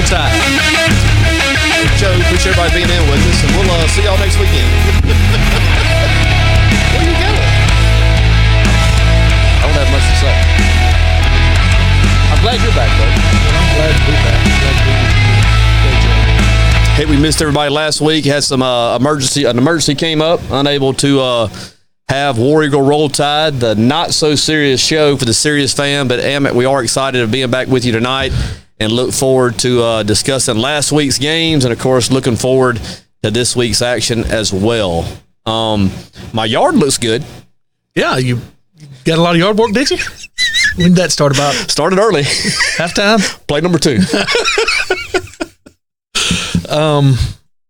Next time. Joe, appreciate everybody being in with us, and we'll see y'all next weekend. Where you going? I don't have much to say. I'm glad you're back, bud. Well, I'm glad to be back. I'm glad to be with you. Great job. Hey, we missed everybody last week. Had some an emergency came up, unable to have War Eagle Roll Tide, the not so serious show for the serious fan. But Amit, we are excited of being back with you tonight, and look forward to discussing last week's games, and of course looking forward to this week's action as well. My yard looks good. Yeah, you got a lot of yard work, did you? When did that start about? Started early. Halftime? Play number 2.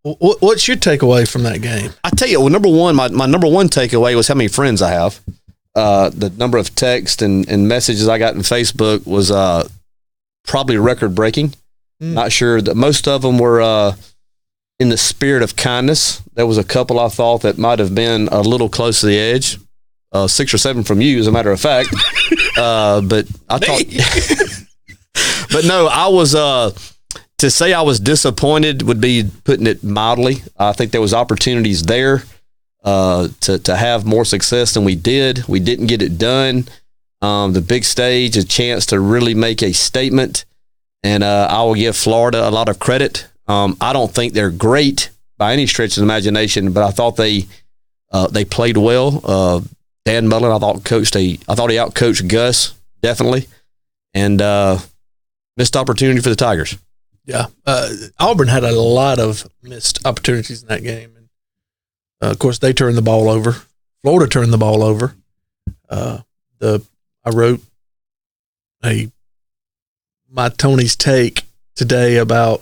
What's your takeaway from that game? I tell you, well, number one, my number one takeaway was how many friends I have. The number of texts and messages I got in Facebook was probably record-breaking. Not sure that most of them were in the spirit of kindness. There was a couple I thought that might have been a little close to the edge. 6 or 7 from you, as a matter of fact. But I thought, but no, I was, to say I was disappointed would be putting it mildly. I think there was opportunities there to have more success than we did. We didn't get it done. The big stage, a chance to really make a statement. And I will give Florida a lot of credit. I don't think they're great by any stretch of the imagination, but I thought they played well. Dan Mullen, I thought he outcoached Gus, definitely. And missed opportunity for the Tigers. Yeah. Auburn had a lot of missed opportunities in that game. And, of course, they turned the ball over. Florida turned the ball over. I wrote my Tony's take today about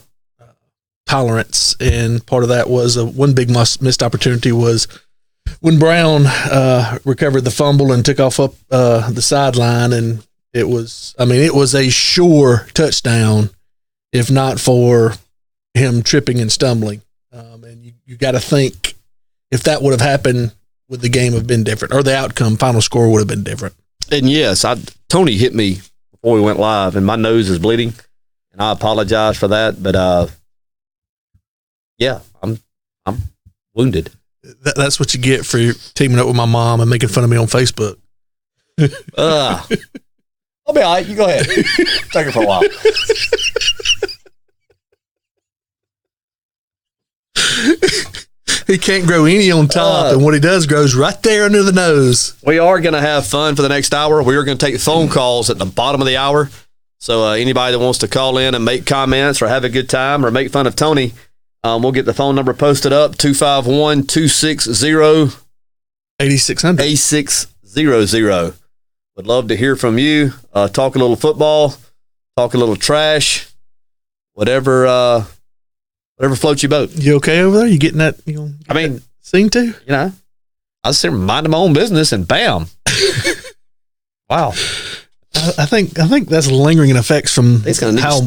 tolerance, and part of that was one big missed opportunity was when Brown recovered the fumble and took off up the sideline, and it was a sure touchdown if not for him tripping and stumbling. And you got to think, if that would have happened, would the game have been different, or the outcome, final score would have been different? And yes, Tony hit me before we went live, and my nose is bleeding, and I apologize for that. But yeah, I'm wounded. That's what you get for teaming up with my mom and making fun of me on Facebook. I'll be all right. You go ahead. Take her for a while. He can't grow any on top, and what he does grows right there under the nose. We are going to have fun for the next hour. We are going to take phone calls at the bottom of the hour. So anybody that wants to call in and make comments or have a good time or make fun of Tony, we'll get the phone number posted up, 251-260-8600. 8600. Would love to hear from you. Talk a little football, talk a little trash, whatever floats your boat. You okay over there? You getting that? Scene too? I was there minding my own business, and bam! Wow. I think that's lingering effects from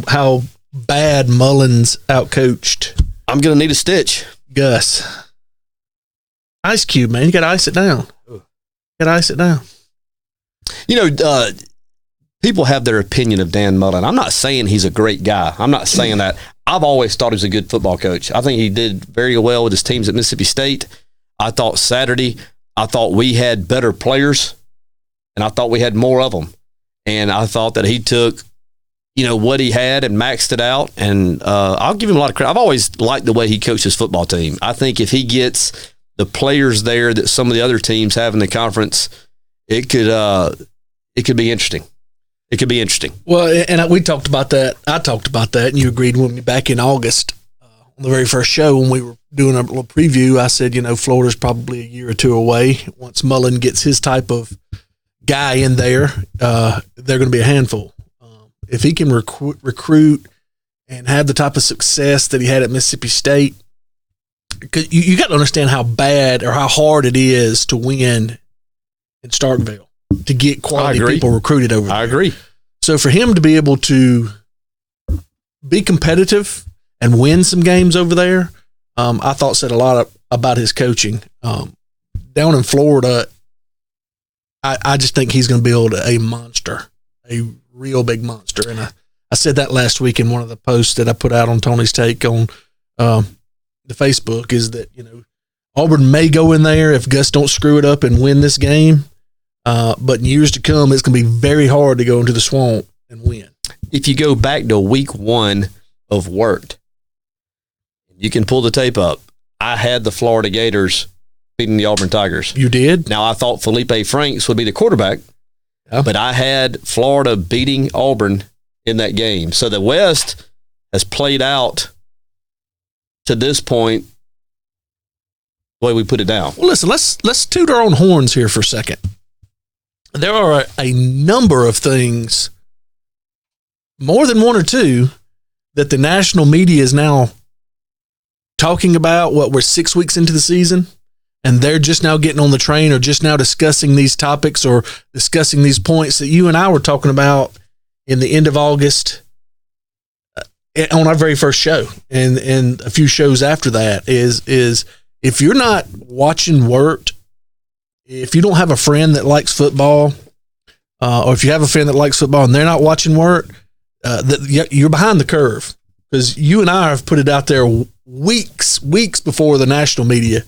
how bad Mullins outcoached. I'm gonna need a stitch, Gus. Ice cube, man. You got to ice it down. People have their opinion of Dan Mullen. I'm not saying he's a great guy. I'm not saying that. I've always thought he was a good football coach. I think he did very well with his teams at Mississippi State. I thought Saturday, we had better players, and I thought we had more of them. And I thought that he took, what he had and maxed it out. And I'll give him a lot of credit. I've always liked the way he coached his football team. I think if he gets the players there that some of the other teams have in the conference, it could be interesting. It could be interesting. Well, and we talked about that. I talked about that, and you agreed with me back in August on the very first show when we were doing a little preview. I said, Florida's probably a year or two away. Once Mullen gets his type of guy in there, they're going to be a handful. If he can recruit and have the type of success that he had at Mississippi State, because you got to understand how bad or how hard it is to win in Starkville, to get quality people recruited over there. I agree. So for him to be able to be competitive and win some games over there, I thought said a lot about his coaching. Down in Florida, I just think he's going to build a monster, a real big monster. And I said that last week in one of the posts that I put out on Tony's Take on the Facebook, is that, Auburn may go in there if Gus don't screw it up and win this game. But in years to come, it's going to be very hard to go into the Swamp and win. If you go back to week 1 of Wirt, you can pull the tape up. I had the Florida Gators beating the Auburn Tigers. You did? Now, I thought Felipe Franks would be the quarterback, but I had Florida beating Auburn in that game. So the West has played out to this point the way we put it down. Well, listen, let's toot our own horns here for a second. There are a number of things, more than one or two, that the national media is now talking about. We're 6 weeks into the season, and they're just now getting on the train or just now discussing these topics or discussing these points that you and I were talking about in the end of August on our very first show and a few shows after that is if you're not watching Wirt, if you don't have a friend that likes football, or if you have a friend that likes football and they're not watching Wirt, you're behind the curve, because you and I have put it out there weeks before the national media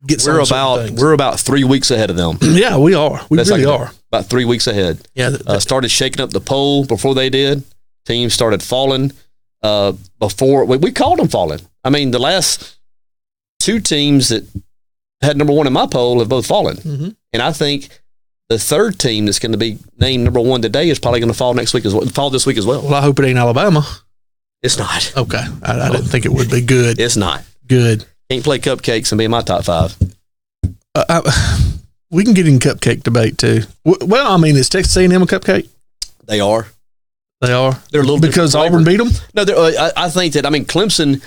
gets on certain things. We're about 3 weeks ahead of them. Yeah, we are. We really are. About 3 weeks ahead. Yeah. Started shaking up the poll before they did. Teams started falling before we called them falling. I mean, the last 2 teams that had number 1 in my poll have both fallen. Mm-hmm. And I think the third team that's going to be named number 1 today is probably going to fall this week as well. Well, I hope it ain't Alabama. It's not. Okay. I didn't think it would be good. It's not. Good. Can't play cupcakes and be in my top 5. We can get in cupcake debate too. Well, I mean, is Texas A&M a cupcake? They are. They are. They're a little because Auburn beat them. No, I think that. I mean, Clemson.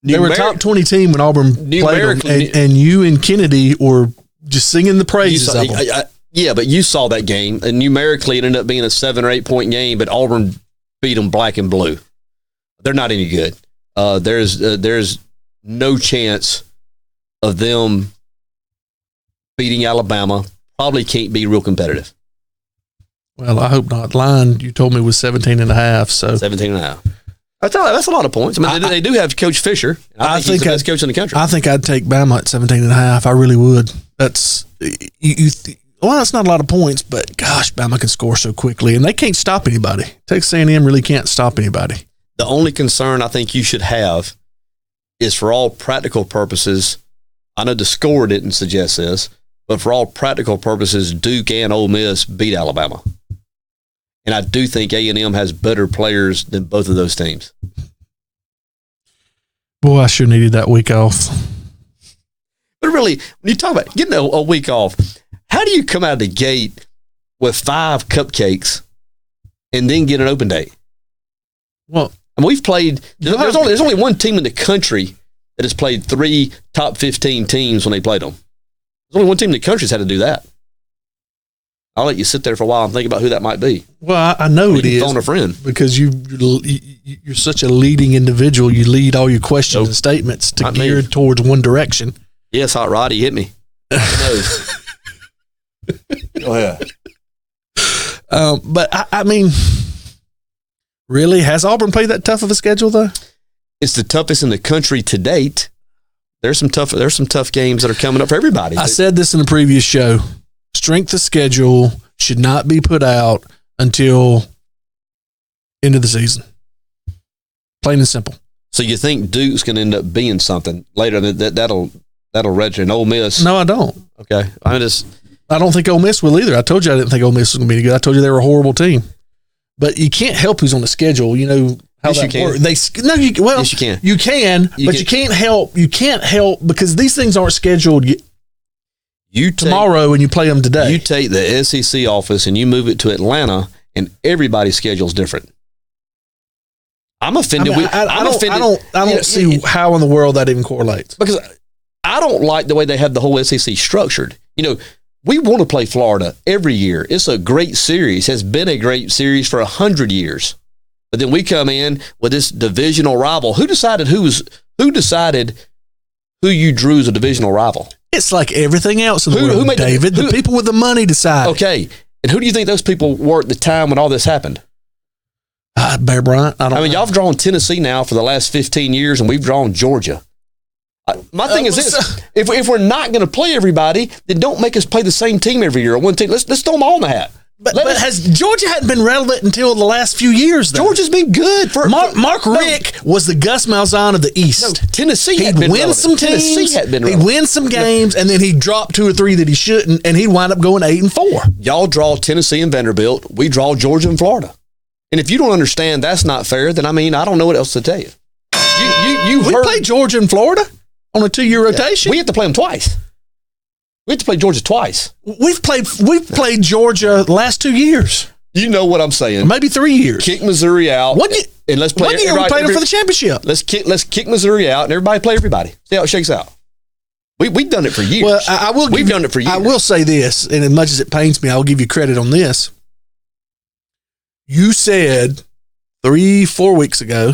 They were a top 20 team when Auburn played them, and you and Kennedy were just singing the praises of them. Yeah, but you saw that game, and numerically it ended up being a 7 or 8 point game, but Auburn beat them black and blue. They're not any good. There's no chance of them beating Alabama. Probably can't be real competitive. Well, I hope not. Line you told me was 17.5. So 17.5. That's a lot of points. I mean, they do have Coach Fisher. I think he's the best coach in the country. I think I'd take Bama at 17.5. I really would. That's well, that's not a lot of points, but gosh, Bama can score so quickly, and they can't stop anybody. Texas A&M really can't stop anybody. The only concern I think you should have is, for all practical purposes, I know the score didn't suggest this, but for all practical purposes, Duke and Ole Miss beat Alabama. And I do think A&M has better players than both of those teams. Boy, I sure needed that week off. But really, when you talk about getting a week off, how do you come out of the gate with 5 cupcakes and then get an open date? Well, and we've played. There's only one team in the country that has played 3 top 15 teams when they played them. There's only one team in the country that's had to do that. I'll let you sit there for a while and think about who that might be. Well, I know it is. Phone a friend. Because you're such a leading individual. You lead all your questions and statements geared towards one direction. Yes, Hot Roddy hit me. Go ahead. But I mean, really, has Auburn played that tough of a schedule though? It's the toughest in the country to date. There's some tough games that are coming up for everybody. I said this in a previous show. Strength of schedule should not be put out until end of the season. Plain and simple. So you think Duke's going to end up being something later? That'll register in Ole Miss? No, I don't. Okay, I don't think Ole Miss will either. I told you I didn't think Ole Miss was going to be good. I told you they were a horrible team. But you can't help who's on the schedule. You know how yes, that works. Yes, you can. You can, but you can't help. You can't help because these things aren't scheduled. Tomorrow and you play them today. You take the SEC office and you move it to Atlanta, and everybody's schedule's different. I'm offended. I don't see how in the world that even correlates. Because I don't like the way they have the whole SEC structured. You know, we want to play Florida every year. It's a great series. Has been a great series for 100 years. But then we come in with this divisional rival. Who decided who you drew as a divisional rival? It's like everything else in the world, David. The people with the money decide. Okay. And who do you think those people were at the time when all this happened? Bear Bryant. I mean, y'all have drawn Tennessee now for the last 15 years, and we've drawn Georgia. My thing is this: if we're not going to play everybody, then don't make us play the same team every year. One team. Let's throw them all in the hat. But has Georgia hadn't been relevant until the last few years, though? Georgia's been good. Mark Richt was the Gus Malzahn of the East. No, Tennessee had been relevant. Some teams, Tennessee had been relevant. He'd win some games, and then he'd drop 2 or 3 that he shouldn't, and he'd wind up going 8-4. Y'all draw Tennessee and Vanderbilt. We draw Georgia and Florida. And if you don't understand that's not fair, then, I don't know what else to tell you. We played Georgia and Florida on a 2-year rotation. We have to play them twice. We have to play Georgia twice. We've played Georgia the last 2 years. You know what I'm saying? Or maybe 3 years. Kick Missouri out. And let's play. One year we played them for the championship. Let's kick Missouri out and everybody play everybody. See how it shakes out. We've done it for years. Well, we've done it for years. I will say this, and as much as it pains me, I'll give you credit on this. You said 4 weeks ago,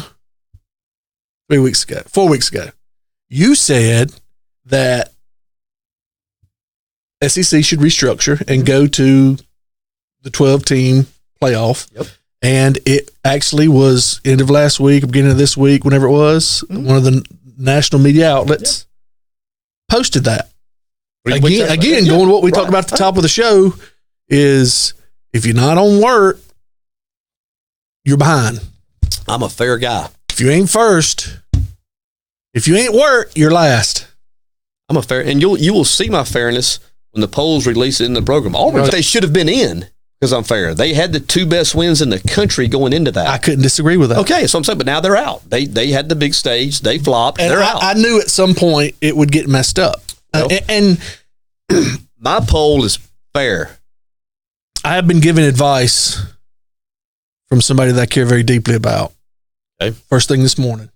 you said that SEC should restructure and go to the 12-team playoff. Yep. And it actually was end of last week, beginning of this week, whenever it was, one of the national media outlets posted that. Again, going to what we talked about at the top of the show is if you're not on work, you're behind. I'm a fair guy. If you ain't first, if you ain't work, you're last. I'm a fair, and you will see my fairness when the polls release it in the program. Auburn, they should have been in because I'm fair. They had the 2 best wins in the country going into that. I couldn't disagree with that. Okay, so I'm saying, but now they're out. They had the big stage. They flopped. And they're out. I knew at some point it would get messed up. And my poll is fair. I have been given advice from somebody that I care very deeply about. Okay. First thing this morning,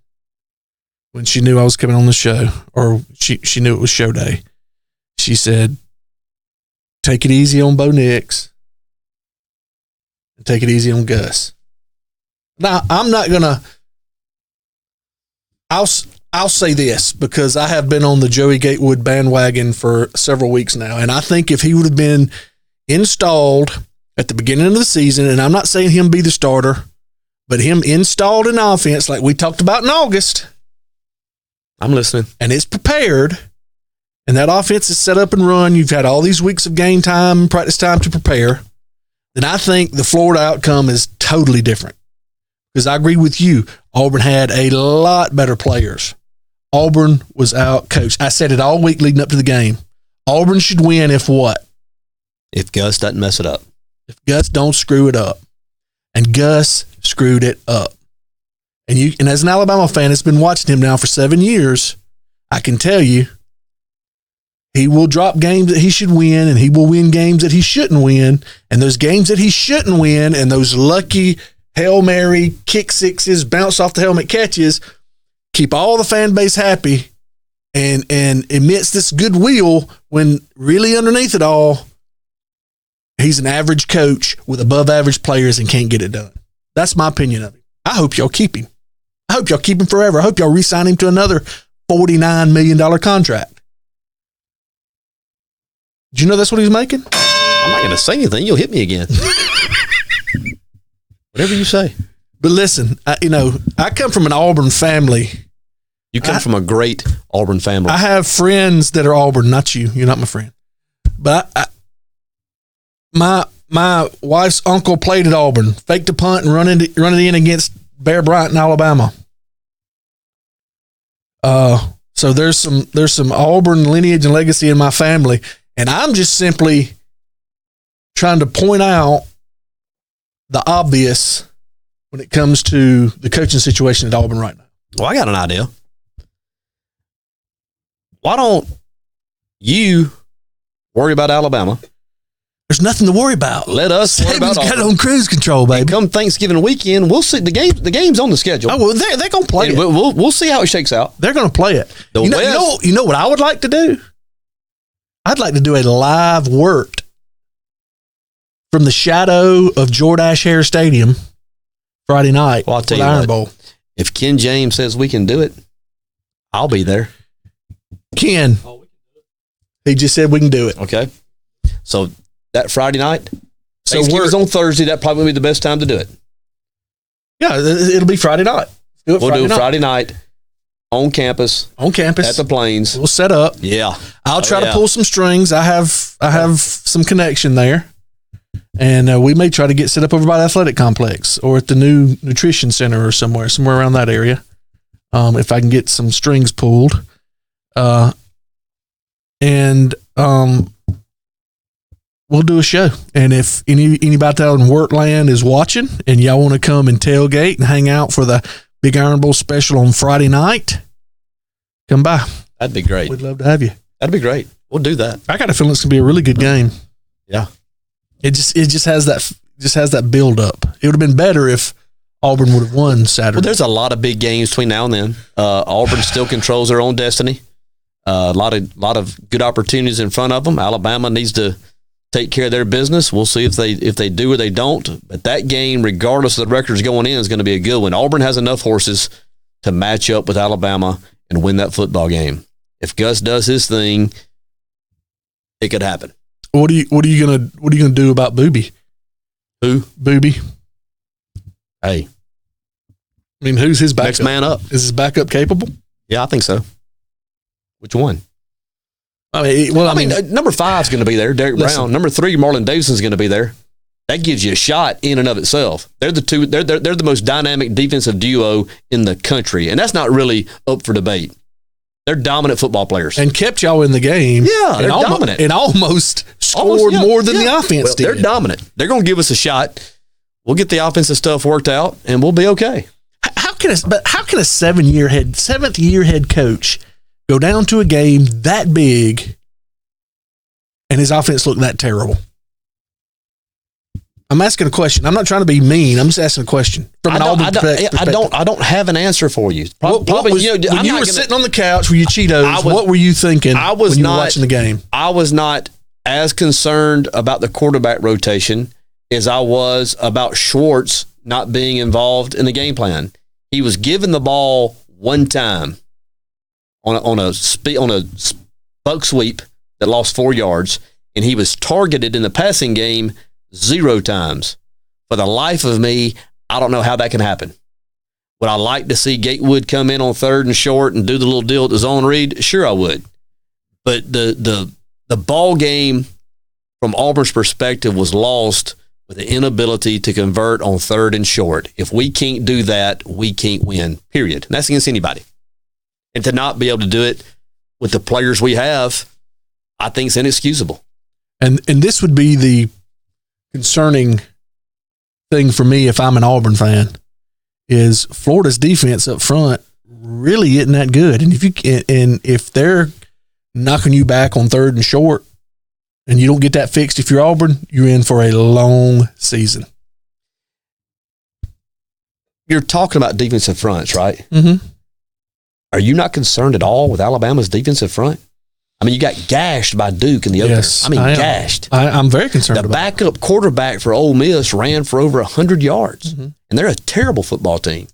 when she knew I was coming on the show, or she knew it was show day, she said, take it easy on Bo Nix and take it easy on Gus. Now, I'm not going to, I'll say this because I have been on the Joey Gatewood bandwagon for several weeks now. And I think if he would have been installed at the beginning of the season, and I'm not saying him be the starter, but him installed in offense like we talked about in August. I'm listening. And it's prepared. And that offense is set up and run. You've had all these weeks of game time, practice time to prepare. Then I think the Florida outcome is totally different. Because I agree with you. Auburn had a lot better players. Auburn was out coached. I said it all week leading up to the game. Auburn should win if what? If Gus doesn't mess it up. If Gus don't screw it up. And Gus screwed it up. And as an Alabama fan that's been watching him now for 7 years, I can tell you, he will drop games that he should win, and he will win games that he shouldn't win. And those games that he shouldn't win, and those lucky Hail Mary, kick sixes, bounce off the helmet catches, keep all the fan base happy and emits this goodwill when really underneath it all, he's an average coach with above average players and can't get it done. That's my opinion of him. I hope y'all keep him. I hope y'all keep him forever. I hope y'all re-sign him to another $49 million contract. Did you know that's what he's making? I'm not going to say anything. You'll hit me again. Whatever you say. But listen, I come from an Auburn family. You come from a great Auburn family. I have friends that are Auburn, not you. You're not my friend. But my wife's uncle played at Auburn, faked a punt and run it in against Bear Bryant in Alabama. So there's some Auburn lineage and legacy in my family, and I'm just simply trying to point out the obvious when it comes to the coaching situation at Auburn right now. Well, I got an idea. Why don't you worry about Alabama? There's nothing to worry about. Let us worry about Saban's got it on cruise control, baby. And come Thanksgiving weekend, we'll see the game's on the schedule. Oh, well, they're going to play it. We'll see how it shakes out. They're going to play it. You know what I would like to do? I'd like to do a live wort from the shadow of Jordache Hare Stadium Friday night. Well, I'll tell you Iron what, Bowl. If Ken James says we can do it, I'll be there. Ken, he just said we can do it. Okay. So that Friday night, So Thanksgiving's on Thursday. That probably would be the best time to do it. Yeah, it'll be Friday night. We'll do Friday night on campus. On campus. At the Plains. We'll set up. Yeah. I'll try to pull some strings. I have some connection there. And we may try to get set up over by the athletic complex or at the new nutrition center or somewhere around that area. If I can get some strings pulled. We'll do a show. And if anybody out in Wortland is watching and y'all want to come and tailgate and hang out for the Big Iron Bowl special on Friday night, come by. That'd be great. We'd love to have you. That'd be great. We'll do that. I got a feeling it's gonna be a really good game. Yeah. It just has that build up. It would have been better if Auburn would have won Saturday. Well, there's a lot of big games between now and then. Auburn still controls their own destiny. A lot of good opportunities in front of them. Alabama needs to take care of their business. We'll see if they do or they don't. But that game, regardless of the records going in, is going to be a good one. Auburn has enough horses to match up with Alabama and win that football game. If Gus does his thing, it could happen. What are you gonna do about Booby? Who? Booby. Hey. I mean, who's his backup? Next man up. Is his backup capable? Yeah, I think so. Which one? I mean, number 5 is going to be there, Derek Brown. Number 3, Marlon Davidson is going to be there. That gives you a shot in and of itself. They're the two. They're the most dynamic defensive duo in the country, and that's not really up for debate. They're dominant football players and kept y'all in the game. Yeah, they're dominant and almost scored more than the offense did. They're dominant. They're going to give us a shot. We'll get the offensive stuff worked out, and we'll be okay. How can a seventh year head coach go down to a game that big and his offense look that terrible? I'm asking a question. I'm not trying to be mean. I'm just asking a question. From an Auburn perspective. I don't have an answer for you. Probably, when you were sitting on the couch with your Cheetos, what were you thinking when you were watching the game? I was not as concerned about the quarterback rotation as I was about Schwartz not being involved in the game plan. He was given the ball one time on a buck sweep that lost 4 yards, and he was targeted in the passing game 0 times. For the life of me, I don't know how that can happen. Would I like to see Gatewood come in on 3rd and short and do the little deal at the zone read? Sure, I would. But the ball game from Auburn's perspective was lost with the inability to convert on 3rd and short. If we can't do that, we can't win, period. And that's against anybody. And to not be able to do it with the players we have, I think is inexcusable. And this would be the concerning thing for me if I'm an Auburn fan, is Florida's defense up front really isn't that good. And if they're knocking you back on 3rd and short and you don't get that fixed, if you're Auburn, you're in for a long season. You're talking about defensive fronts, right? Mm-hmm. Are you not concerned at all with Alabama's defensive front? I mean, you got gashed by Duke in the opener. Yes, gashed. I'm very concerned about it. The backup quarterback for Ole Miss ran for over 100 yards, and they're a terrible football team.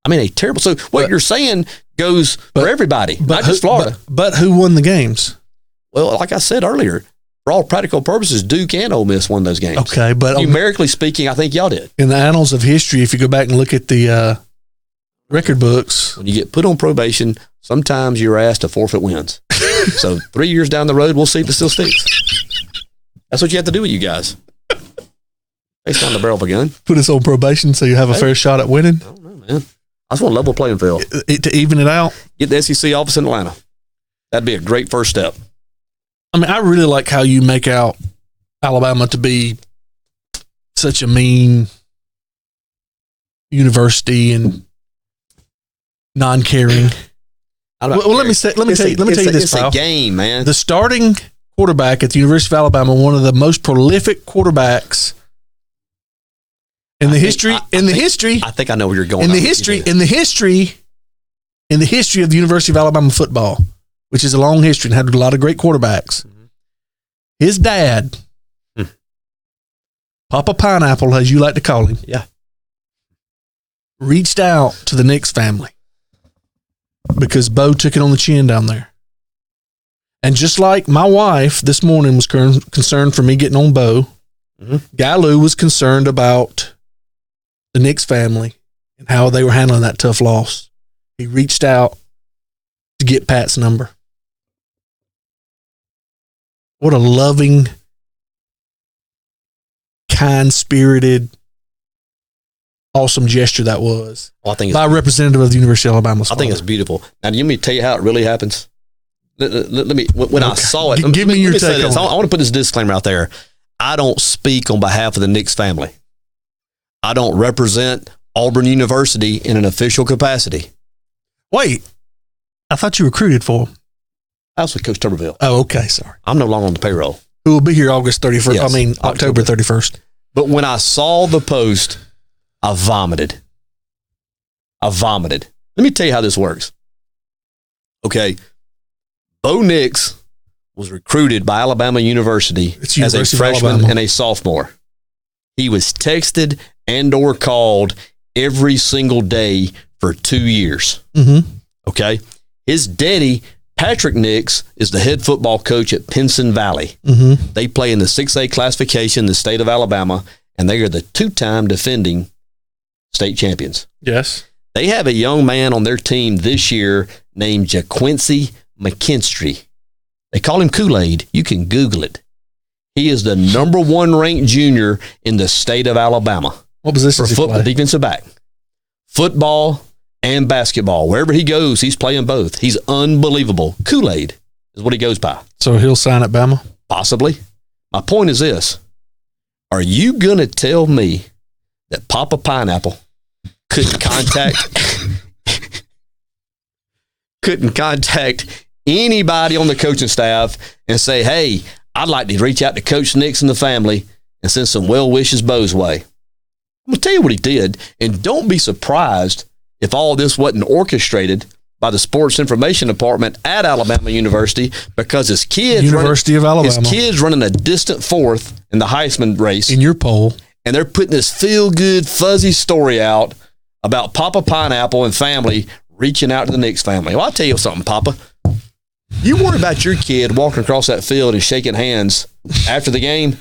I mean, So what you're saying goes for everybody, not just Florida. But who won the games? Well, like I said earlier, for all practical purposes, Duke and Ole Miss won those games. Okay, but numerically speaking, I think y'all did. In the annals of history, if you go back and look at the record books, when you get put on probation, sometimes you're asked to forfeit wins. So 3 years down the road, we'll see if it still sticks. That's what you have to do with you guys. Face down the barrel of a gun. Put us on probation so you have a fair shot at winning. I don't know, man. I just want a level playing field. To even it out. Get the SEC office in Atlanta. That'd be a great first step. I mean, I really like how you make out Alabama to be such a mean university and non-caring. Well, let me tell you this. It's a game, man. The starting quarterback at the University of Alabama, one of the most prolific quarterbacks in the history. I think I know where you're going. In the history of the University of Alabama football, which is a long history and had a lot of great quarterbacks. His dad, Papa Pineapple, as you like to call him, reached out to the Nix family because Bo took it on the chin down there. And just like my wife this morning was concerned for me getting on Bo, Guy Lou was concerned about the Nix family and how they were handling that tough loss. He reached out to get Pat's number. What a loving, kind-spirited, awesome gesture that was. Well, I think by a representative of the University of Alabama. I think it's beautiful. Now, do you want me to tell you how it really happens? Let me, when I saw it, give me your take on it. I want to put this disclaimer out there. I don't speak on behalf of the Nix family. I don't represent Auburn University in an official capacity. Wait, I thought you recruited for him. I was with Coach Tuberville. Oh, okay, sorry. I'm no longer on the payroll. Who will be here August 31st? Yes, I mean, October 31st. But when I saw the post, I vomited. Let me tell you how this works. Okay. Bo Nix was recruited by Alabama University as a freshman and a sophomore. He was texted and or called every single day for 2 years. Mm-hmm. Okay. His daddy, Patrick Nix, is the head football coach at Pinson Valley. Mm-hmm. They play in the 6A classification in the state of Alabama, and they are the 2-time defending state champions. Yes. They have a young man on their team this year named JaQuincy McKinstry. They call him Kool-Aid. You can Google it. He is the number 1 ranked junior in the state of Alabama. What position for football? Defensive back. Football and basketball. Wherever he goes, he's playing both. He's unbelievable. Kool-Aid is what he goes by. So he'll sign at Bama? Possibly. My point is this. Are you going to tell me that Papa Pineapple couldn't contact anybody on the coaching staff and say, hey, I'd like to reach out to Coach Nix and the family and send some well wishes Bo's way? I'm going to tell you what he did, and don't be surprised if all this wasn't orchestrated by the Sports Information Department at Alabama University, because his kids running a distant fourth in the Heisman race. In your poll. And they're putting this feel-good, fuzzy story out about Papa Pineapple and family reaching out to the Nix family. Well, I'll tell you something, Papa. You worry about your kid walking across that field and shaking hands after the game,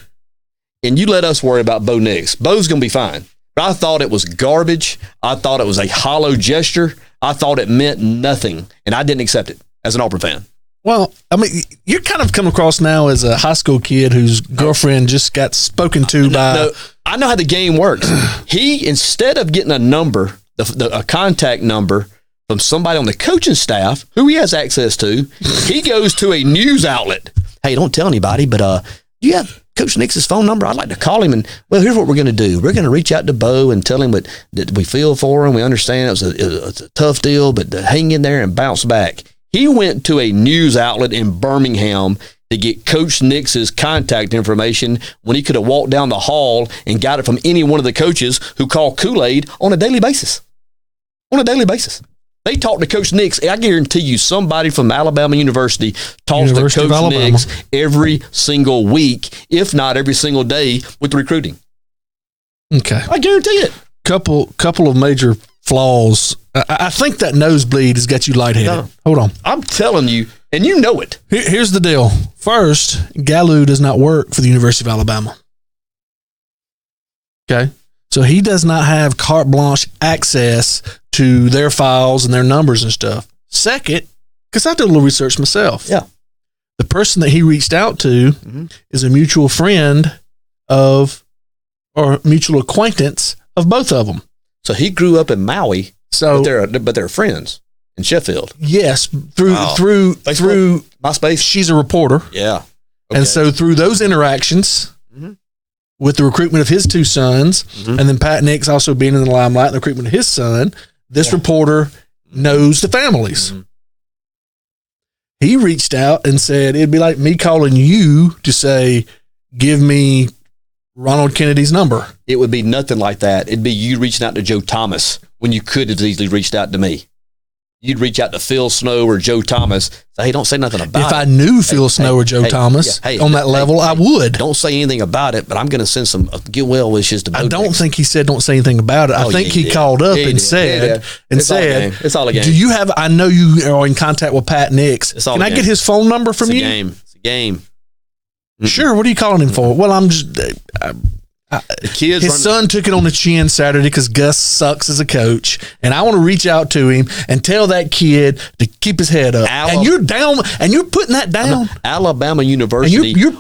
and you let us worry about Bo Nix. Bo's going to be fine. But I thought it was garbage. I thought it was a hollow gesture. I thought it meant nothing, and I didn't accept it as an Auburn fan. Well, I mean, you're kind of come across now as a high school kid whose girlfriend just got spoken to by... No, I know how the game works. He, instead of getting a number, a contact number from somebody on the coaching staff who he has access to, he goes to a news outlet. Hey, don't tell anybody, but you have Coach Nix's phone number? I'd like to call him, and, well, here's what we're going to do. We're going to reach out to Bo and tell him that we feel for him. We understand it was a tough deal, but hang in there and bounce back. He went to a news outlet in Birmingham to get Coach Nix's contact information when he could have walked down the hall and got it from any one of the coaches who call Kool-Aid on a daily basis. They talk to Coach Nix. I guarantee you somebody from Alabama University talks to Coach Nix every single week, if not every single day, with recruiting. Okay. I guarantee it. Couple of major flaws. I think that nosebleed has got you lightheaded. No. Hold on. I'm telling you, and you know it. Here's the deal. First, Gallu does not work for the University of Alabama. Okay? So he does not have carte blanche access to their files and their numbers and stuff. Second, because I did a little research myself. Yeah. The person that he reached out to is a mutual friend of, or mutual acquaintance of both of them. So he grew up in Maui, but they're friends in Sheffield. Yes, through MySpace. She's a reporter. Yeah. Okay. And so through those interactions, with the recruitment of his two sons, and then Pat Nix also being in the limelight, the recruitment of his son, this reporter knows the families. He reached out and said, it'd be like me calling you to say, give me Ronald Kennedy's number. It would be nothing like that. It'd be you reaching out to Joe Thomas when you could have easily reached out to me. You'd reach out to Phil Snow or Joe Thomas. Say, hey, don't say nothing about it. If I knew Phil Snow or Joe Thomas on that level, I would. Don't say anything about it, but I'm going to send some get well wishes to Bo. I don't think he said don't say anything about it. I think he called up and said, it's all a game. Do you have, I know you are in contact with Pat Nix. Can I get his phone number from you? It's a game. Sure. What are you calling him for? Well, I'm just, The kids, his son took it on the chin Saturday because Gus sucks as a coach, and I want to reach out to him and tell that kid to keep his head up. And you're down, and you're putting that down. Alabama University. And you're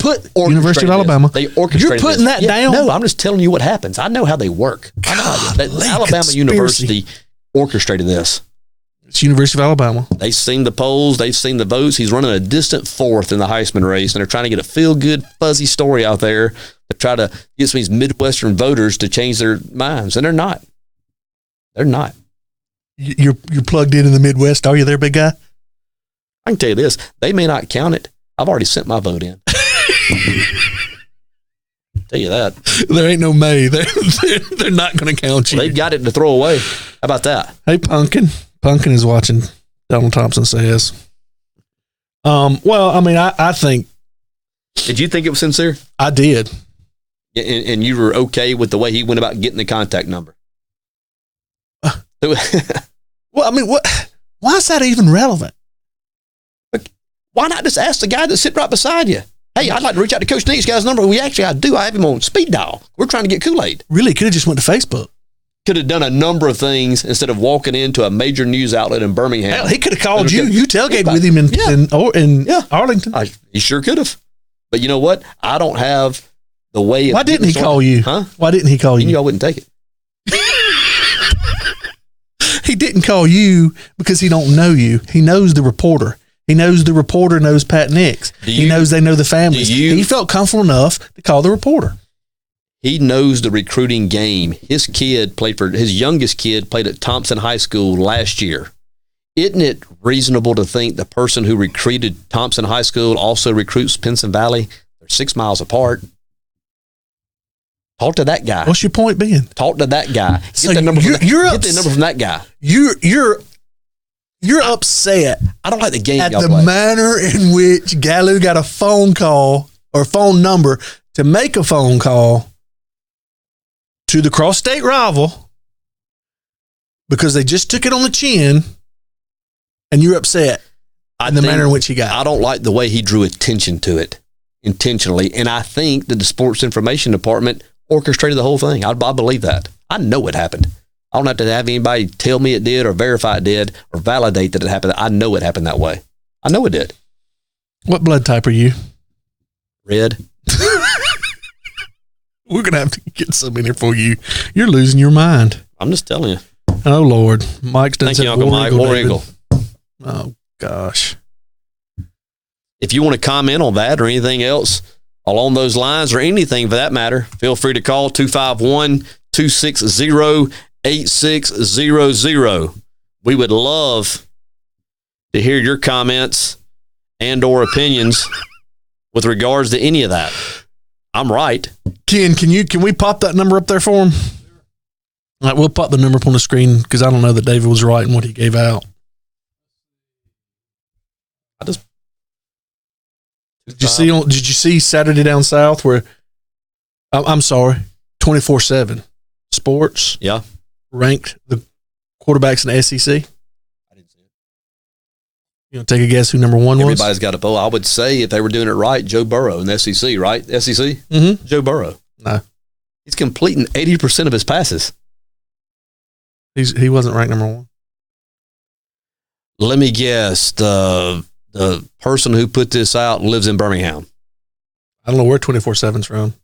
University of Alabama. They orchestrated. You're putting that down. No, I'm just telling you what happens. I know how they work. Alabama University orchestrated this. It's University of Alabama. They've seen the polls. They've seen the votes. He's running a distant fourth in the Heisman race, and they're trying to get a feel-good, fuzzy story out there to try to get some of these Midwestern voters to change their minds, and they're not. They're not. You're plugged in the Midwest, are you there, big guy? I can tell you this. They may not count it. I've already sent my vote in. Tell you that. There ain't no May. They're not going to count you. They've got it to throw away. How about that? Hey, Pumpkin. Pumpkin is watching, Donald Thompson says. Well, I mean, I think. Did you think it was sincere? I did. And you were okay with the way he went about getting the contact number? Well, I mean, why is that even relevant? Why not just ask the guy that's sitting right beside you? Hey, I'd like to reach out to Coach Nick's guy's number. I do. I have him on speed dial. We're trying to get Kool-Aid. Really, could have just went to Facebook. Could have done a number of things instead of walking into a major news outlet in Birmingham. Hell, he could have called you. You tailgated with him in Arlington. He sure could have. But you know what? I don't have the way. Why didn't he call you? Huh? Why didn't he call you? You knew I wouldn't take it. He didn't call you because he don't know you. He knows the reporter. He knows the reporter knows Pat Nix. He knows they know the families. He felt comfortable enough to call the reporter. He knows the recruiting game. His youngest kid played at Thompson High School last year. Isn't it reasonable to think the person who recruited Thompson High School also recruits Pinson Valley? They're 6 miles apart. Talk to that guy. What's your point being? Talk to that guy. So get the number from that guy. You're upset. I don't like the game at y'all the play. manner in which Gallo got a phone call or phone number to make a phone call to the cross-state rival because they just took it on the chin, and you're upset in the manner in which he got it. I don't like the way he drew attention to it intentionally, and I think that the Sports Information Department orchestrated the whole thing. I believe that. I know it happened. I don't have to have anybody tell me it did or verify it did or validate that it happened. I know it happened that way. I know it did. What blood type are you? Red. We're going to have to get some in here for you. You're losing your mind. I'm just telling you. Oh, Lord. Mike's done. Thank you, Uncle Mike. War Eagle. Oh, gosh. If you want to comment on that or anything else along those lines or anything for that matter, feel free to call 251-260-8600. We would love to hear your comments and or opinions with regards to any of that. I'm right. Ken, can we pop that number up there for him? All right, we'll pop the number up on the screen because I don't know that David was right in what he gave out. Did you see Saturday Down South where I'm sorry, 24/7 Sports ranked the quarterbacks in the SEC? I didn't see it. You want to take a guess who number one was? Everybody's got a poll. I would say if they were doing it right, Joe Burrow in the SEC, right? SEC? Mm-hmm. Joe Burrow. No. He's completing 80% of his passes. He wasn't ranked number one. Let me guess. The person who put this out lives in Birmingham. I don't know where 24/7's from. Who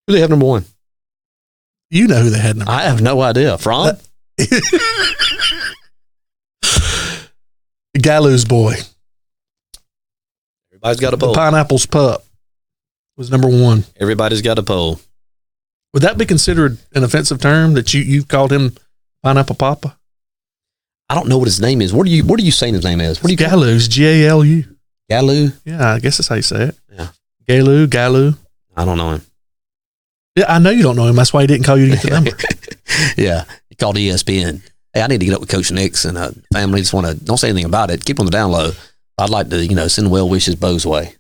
do they have number one? You know who they had number one. I have no idea. From? Gallows boy. Everybody's got a poll. The Pineapple's pup was number one. Everybody's got a poll. Would that be considered an offensive term that you've called him Pineapple Papa? I don't know what his name is. What are you saying his name is? What do you Gallows, Galu. Galu? Yeah, I guess that's how you say it. Yeah. Galu. I don't know him. Yeah, I know you don't know him. That's why he didn't call you to get the number. Yeah. He called ESPN. Hey, I need to get up with Coach Nix and family. Just want to, don't say anything about it. Keep on the down low. I'd like to, send well wishes Bo's way.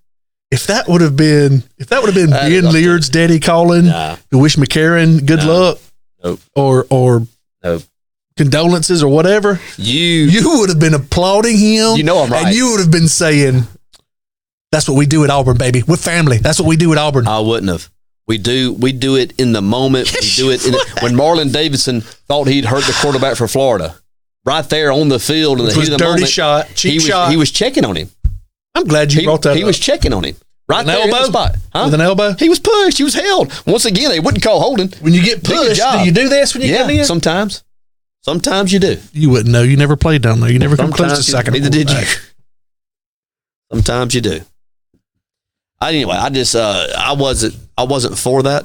If that would have been Ben Leard's daddy calling to wish McCarron good luck, nope. or nope. condolences or whatever, you would have been applauding him. You know I'm right. And you would have been saying, that's what we do at Auburn, baby. We're family. That's what we do at Auburn. I wouldn't have. We do it in the moment. We do it when Marlon Davidson thought he'd hurt the quarterback for Florida. Right there on the field in the heat of the dirty moment. shot, cheap shot. He was checking on him. I'm glad you brought that up. He was checking on him. Right there in the spot. Huh? With an elbow? He was pushed. He was held. Once again, they wouldn't call holding. When you get pushed, do you do this when you get in? Sometimes. Sometimes you do. You wouldn't know. You never played down there. You never come close to second. Neither did you. Sometimes you do. Anyway, I wasn't for that.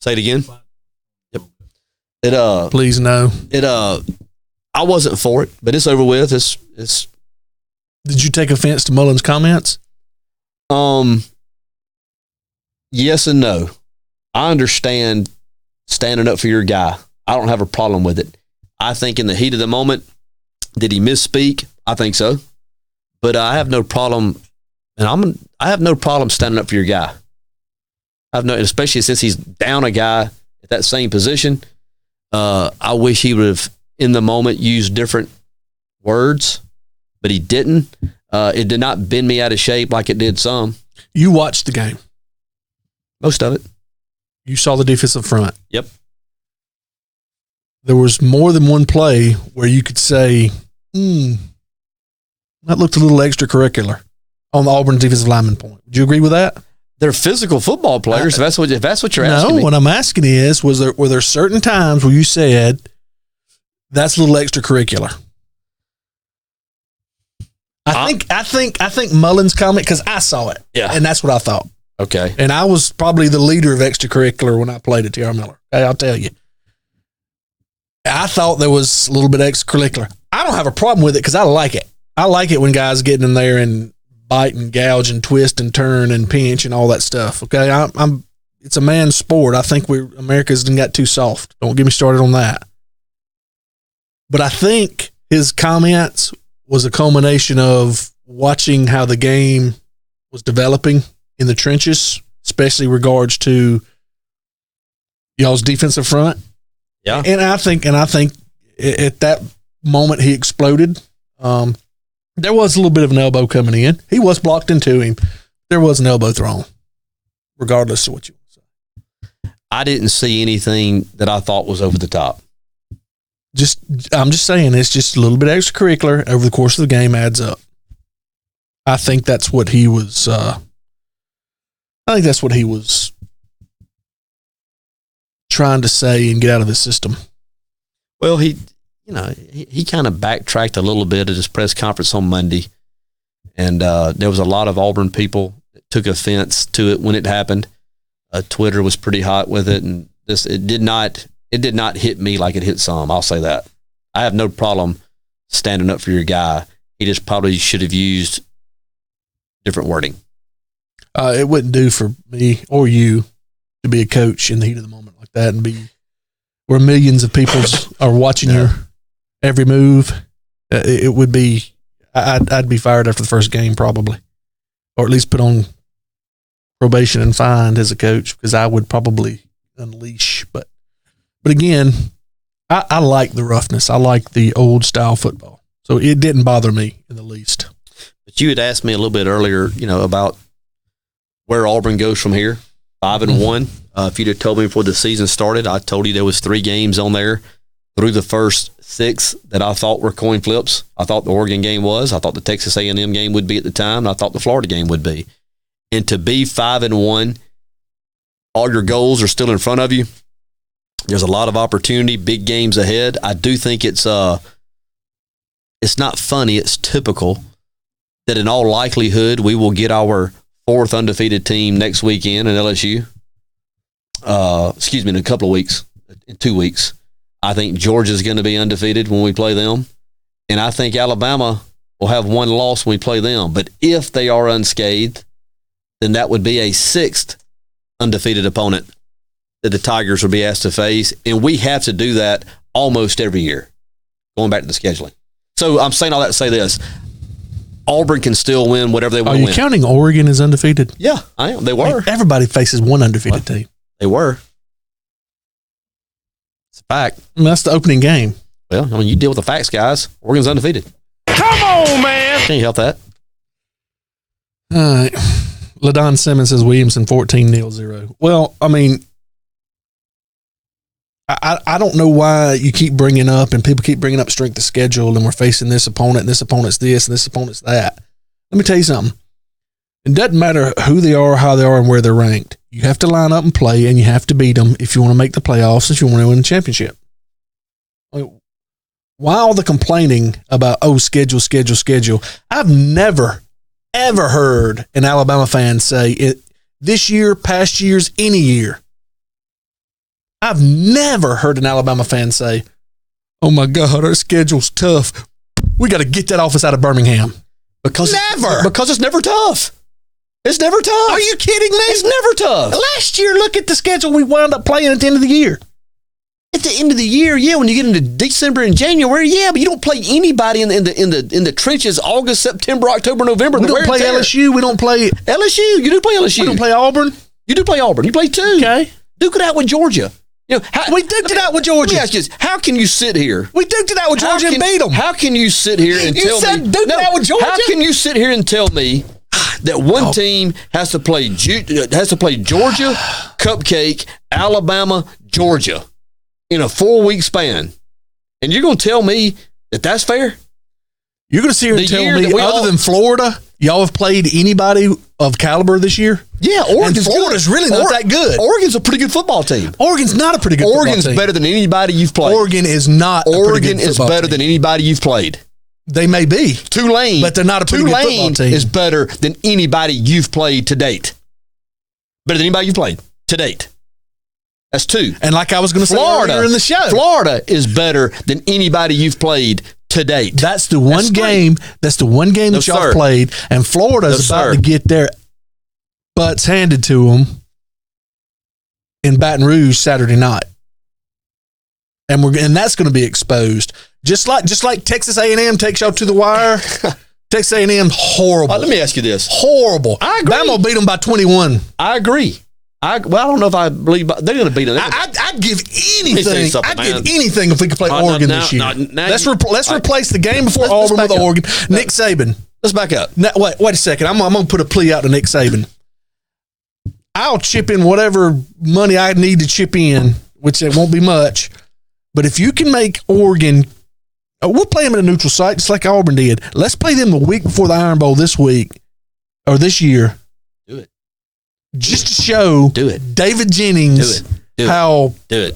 Say it again. Yep. Please no. I wasn't for it, but it's over with. It's. Did you take offense to Mullen's comments? Yes and no. I understand standing up for your guy. I don't have a problem with it. I think in the heat of the moment, did he misspeak? I think so. But I have no problem, and I have no problem standing up for your guy. Especially since he's down a guy at that same position. I wish he would have, in the moment, used different words, but he didn't. It did not bend me out of shape like it did some. You watched the game. Most of it. You saw the defensive front. Yep. There was more than one play where you could say, that looked a little extracurricular on the Auburn defensive lineman point. Would you agree with that? They're physical football players. If that's what you're asking me. No, what I'm asking is, were there certain times where you said that's a little extracurricular? I think Mullen's comment, because I saw it. Yeah. And that's what I thought. Okay. And I was probably the leader of extracurricular when I played at T.R. Miller. Okay, I'll tell you. I thought there was a little bit extracurricular. I don't have a problem with it because I like it. I like it when guys get in there and bite and gouge and twist and turn and pinch and all that stuff. Okay, it's a man's sport. I think America's got too soft. Don't get me started on that. But I think his comments was a culmination of watching how the game was developing in the trenches, especially regards to y'all's defensive front. Yeah. And I think at that moment he exploded. There was a little bit of an elbow coming in. He was blocked into him. There was an elbow thrown, regardless of what you want to say. I didn't see anything that I thought was over the top. I'm just saying it's just a little bit extracurricular over the course of the game adds up. I think that's what he was. Trying to say and get out of the system. Well, he kind of backtracked a little bit at his press conference on Monday, and there was a lot of Auburn people that took offense to it when it happened. Twitter was pretty hot with it, and it did not hit me like it hit some. I'll say that. I have no problem standing up for your guy. He just probably should have used different wording. It wouldn't do for me or you to be a coach in the heat of the moment like that and be where millions of people are watching your every move. It would be, I'd be fired after the first game probably, or at least put on probation and fined as a coach because I would probably unleash. But again, I like the roughness. I like the old style football. So it didn't bother me in the least. But you had asked me a little bit earlier, about where Auburn goes from here, 5-1. If you'd have told me before the season started, I told you there was 3 games on there through the first 6 that I thought were coin flips. I thought the Oregon game was. I thought the Texas A&M game would be at the time. And I thought the Florida game would be. And to be 5-1, all your goals are still in front of you. There's a lot of opportunity, big games ahead. I do think it's not funny. It's typical that in all likelihood we will get our 4th undefeated team next weekend in LSU. In a couple of weeks, in 2 weeks. I think Georgia's going to be undefeated when we play them. And I think Alabama will have 1 loss when we play them. But if they are unscathed, then that would be a 6th undefeated opponent that the Tigers will be asked to face. And we have to do that almost every year, going back to the scheduling. So I'm saying all that to say this. Auburn can still win whatever they want to win. Are you counting Oregon as undefeated? Yeah, I am. They were. Everybody faces one undefeated team. They were. It's a fact. That's the opening game. Well, you deal with the facts, guys. Oregon's undefeated. Come on, man. Can't help that. All right. LaDon Simmons says Williamson 14-0. Well, I mean, I don't know why you keep bringing up and people keep bringing up strength of schedule and we're facing this opponent and this opponent's this and this opponent's that. Let me tell you something. It doesn't matter who they are, how they are, and where they're ranked. You have to line up and play, and you have to beat them if you want to make the playoffs, if you want to win the championship. I mean, why all the complaining about, schedule? I've never, ever heard an Alabama fan say it this year, past years, any year. I've never heard an Alabama fan say, oh my God, our schedule's tough. We got to get that office out of Birmingham. Because it's never tough. It's never tough. Are you kidding me? It's never tough. Last year, look at the schedule we wound up playing at the end of the year. At the end of the year, yeah, when you get into December and January, yeah, but you don't play anybody in the trenches August, September, October, November. We don't play LSU. We don't play LSU. You do play LSU. We don't play Auburn. You do play Auburn. You play two. Okay. Duke it out with Georgia. We duked it out with Georgia. Let me ask you this. How can you sit here? We duked it out with Georgia and beat them. How can you sit here and tell me? You said duked it out with Georgia? How can you sit here and tell me that one team has to play Georgia, Cupcake, Alabama, Georgia in a 4-week span, and you're going to tell me that that's fair? You're going to sit here and tell me, other than Florida, y'all have played anybody of caliber this year? Yeah, Florida's really not that good. Oregon's a pretty good football team. Oregon's not a pretty good football team. Oregon's better than anybody you've played. Oregon is not. Oregon is better than anybody you've played. They may be. Tulane, but they're not a pretty good football team. Is better than anybody you've played to date. Better than anybody you've played to date. That's 2. And like I was going to say earlier in the show, Florida is better than anybody you've played to date. That's the one game. That's the one game that y'all played, and Florida's about to get their butts handed to them in Baton Rouge Saturday night, and that's going to be exposed. Just like Texas A&M takes y'all to the wire. Texas A&M horrible. Let me ask you this: horrible. I agree. Bama will beat them by 21. I agree. I don't know if I believe they're going to beat them. I'd give anything. I'd give anything if we could play Oregon this year. Let's replace the game before Auburn with Oregon. Nick Saban. Let's back up. Now, wait a second. I'm going to put a plea out to Nick Saban. I'll chip in whatever money I need to chip in, which it won't be much. But if you can make Oregon, we'll play them in a neutral site just like Auburn did. Let's play them the week before the Iron Bowl this week or this year. Do it. Just to show David Jennings how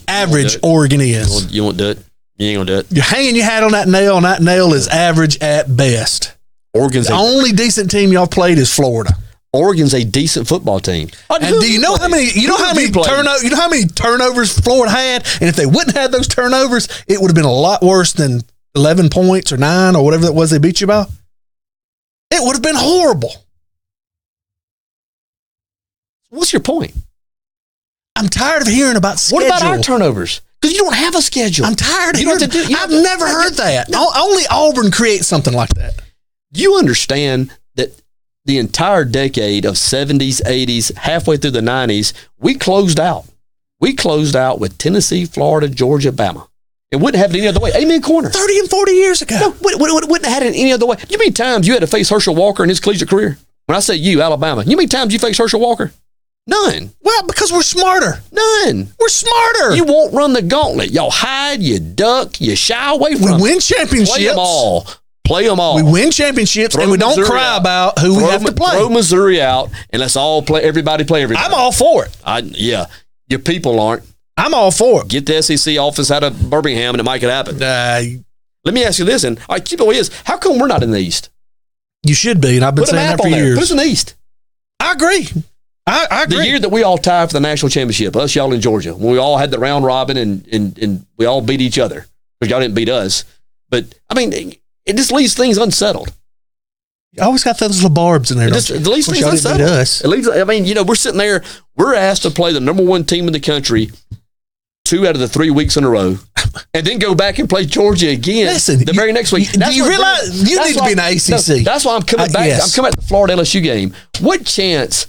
average Oregon is. You won't do it. You ain't going to do it. You're hanging your hat on that nail, and that nail is average at best. Oregon's the only decent team y'all played is Florida. Oregon's a decent football team. And do you know how many? You know how many turnovers Florida had? And if they wouldn't have those turnovers, it would have been a lot worse than 11 points or 9 or whatever it was they beat you by. It would have been horrible. What's your point? I'm tired of hearing about schedule. What about our turnovers? Because you don't have a schedule. I'm tired of hearing that. I've never heard that. Only Auburn creates something like that. You understand that the entire decade of 70s, 80s, halfway through the 90s, we closed out. We closed out with Tennessee, Florida, Georgia, Bama. It wouldn't have it any other way. Amen corner. 30 and 40 years ago. No, wouldn't have had it any other way. You mean times you had to face Herschel Walker in his collegiate career? When I say you, Alabama, you mean times you faced Herschel Walker? None. Well, because we're smarter. None. We're smarter. You won't run the gauntlet. Y'all hide, you duck, you shy away from it. We win championships. Play them all. We win championships, and we don't cry about who we have to play. Throw Missouri out, and let's all play. Everybody play everybody. I'm all for it. Yeah. Your people aren't. I'm all for it. Get the SEC office out of Birmingham, and it might could happen. Let me ask you this, and all right, keep it away. How come we're not in the East? You should be, and I've been saying that for years. Put us in the East. I agree. I agree. The year that we all tied for the national championship, us, y'all in Georgia, when we all had the round robin and we all beat each other, because y'all didn't beat us. But, I mean, it just leaves things unsettled. You always got those little barbs in there. It leaves things unsettled. It leaves, I mean, we're sitting there, we're asked to play the number 1 team in the country 2 out of the 3 weeks in a row, and then go back and play Georgia again the very next week. Do you realize you need to be in the ACC? No, that's why I'm coming back. Yes. I'm coming at the Florida LSU game. What chance,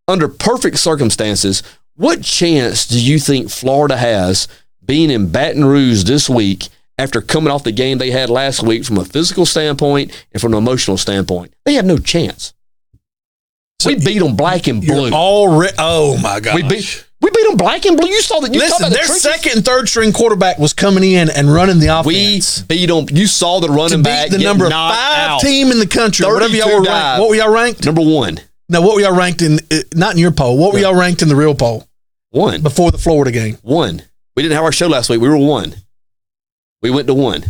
under perfect circumstances, what chance do you think Florida has being in Baton Rouge this week after coming off the game they had last week from a physical standpoint and from an emotional standpoint? They have no chance. We beat them black and blue. Oh my gosh. We beat them black and blue. You saw that. Listen, their second and third string quarterback was coming in and running the offense. We beat them. You saw the running back. The number 5 team in the country. Whatever y'all were ranked. What were y'all ranked? Number 1. No, what were y'all ranked in? Not in your poll. What were y'all ranked in the real poll? 1. Before the Florida game. 1. We didn't have our show last week. We were 1. We went to 1.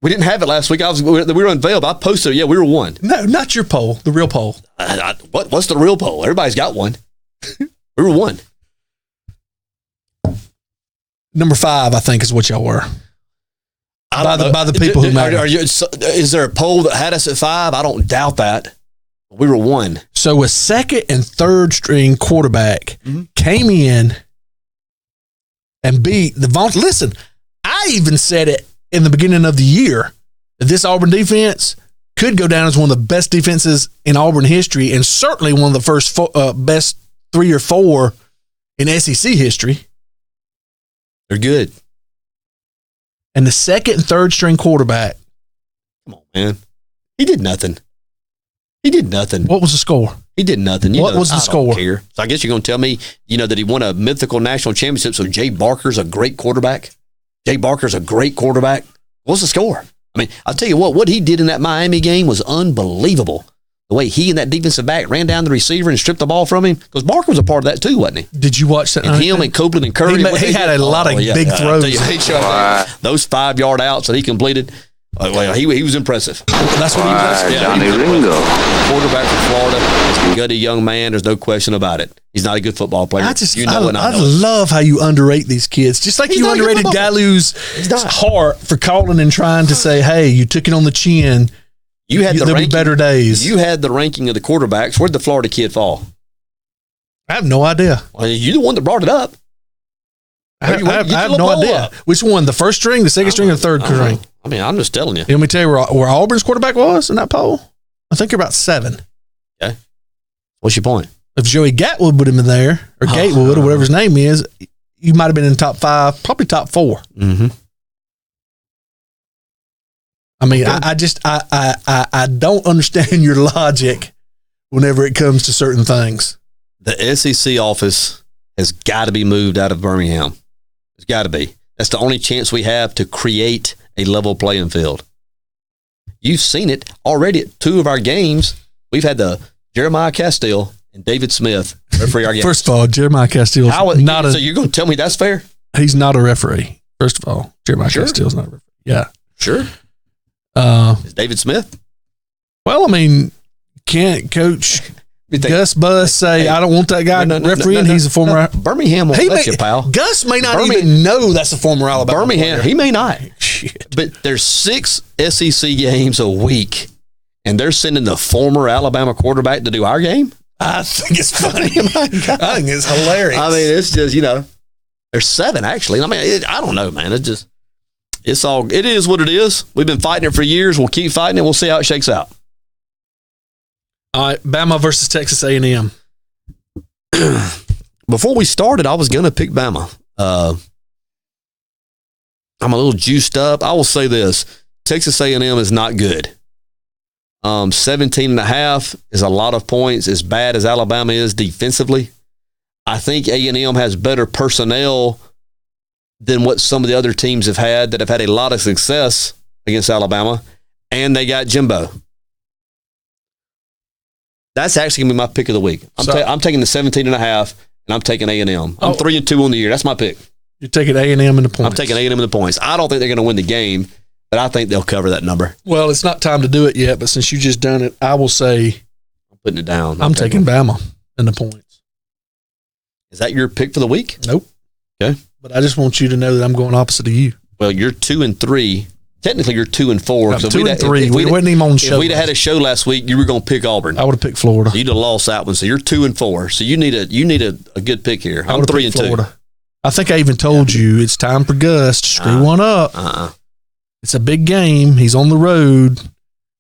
We didn't have it last week. We were unveiled. I posted it. Yeah, we were 1. No, not your poll. The real poll. What's the real poll? Everybody's got one. We were 1. Number 5, I think, is what y'all were. By the people who matter. Is there a poll that had us at 5? I don't doubt that. We were 1. So a second and third string quarterback came in and beat the Vaughn. Listen, I even said it in the beginning of the year that this Auburn defense could go down as one of the best defenses in Auburn history, and certainly one of the first best 3 or 4 in SEC history. They're good. And the second and third string quarterback. Come on, man. He did nothing. What was the score? He did nothing. What was the score? Don't care. So I guess you're going to tell me, that he won a mythical national championship, so Jay Barker's a great quarterback? What's the score? I mean, I'll tell you what he did in that Miami game was unbelievable. The way he and that defensive back ran down the receiver and stripped the ball from him, because Barker was a part of that too, wasn't he? Did you watch that? And him and Copeland and Curry. He had a lot of big throws. Those 5-yard outs that he completed, he was impressive. That's what he was. Johnny Ringo. Quarterback from Florida. He's a gutty young man. There's no question about it. He's not a good football player. I love how you underrate these kids. Just like you underrated Galu's heart for calling and trying to say, hey, you took it on the chin. There'll be better days. You had the ranking of the quarterbacks. Where'd the Florida kid fall? I have no idea. Well, you're the one that brought it up. I have no idea. Which one? The first string, the second string, or the third string? I mean, I'm just telling you. Let me tell you where Auburn's quarterback was in that poll. I think you're about 7. Okay. What's your point? If Joey Gatwood would have been there, or Gatewood, or whatever his name is, you might have been in top 5, probably top 4. Mm-hmm. I mean, I don't understand your logic whenever it comes to certain things. The SEC office has got to be moved out of Birmingham. It's got to be. That's the only chance we have to create a level playing field. You've seen it already at 2 of our games. We've had the Jeremiah Castile and David Smith referee our games. First of all, Jeremiah Castile is not so you're going to tell me that's fair? He's not a referee. First of all, Jeremiah Castile's not a referee. Yeah. Sure. Is David Smith? Well, I mean, can't Coach Gus Bus say, I don't want that guy refereeing? He's a former... Birmingham won't let you, pal. Gus may not even know that's a former Alabama Birmingham, player. He may not. Shit. But there's 6 SEC games a week, and they're sending the former Alabama quarterback to do our game? I think it's funny. I think it's hilarious. I mean, it's just, there's 7, actually. I mean, I don't know, man. It is what it is. We've been fighting it for years. We'll keep fighting it. We'll see how it shakes out. All right, Bama versus Texas A&M. Before we started, I was going to pick Bama. I'm a little juiced up. I will say this. Texas A&M is not good. 17.5 is a lot of points, as bad as Alabama is defensively. I think A&M has better personnel than what some of the other teams have had that have had a lot of success against Alabama, and they got Jimbo. That's actually going to be my pick of the week. I'm taking the 17.5, and I'm taking A&M. I'm 3-2 on the year. That's my pick. You're taking A&M in the points. I'm taking A&M in the points. I don't think they're going to win the game, but I think they'll cover that number. Well, it's not time to do it yet, but since you just done it, I will say I'm putting it down. I'm taking Bama in the points. Is that your pick for the week? Nope. Okay. But I just want you to know that I'm going opposite of you. Well, you're 2-3. Technically, you're 2-4. So 2-3. We wasn't even on show. If we'd have had a show last week, you were going to pick Auburn. I would have picked Florida. So you'd have lost that one. So you're 2-4. So you need a good pick here. I'm 3-2. I think I even told you it's time for Gus to screw one up. It's a big game. He's on the road.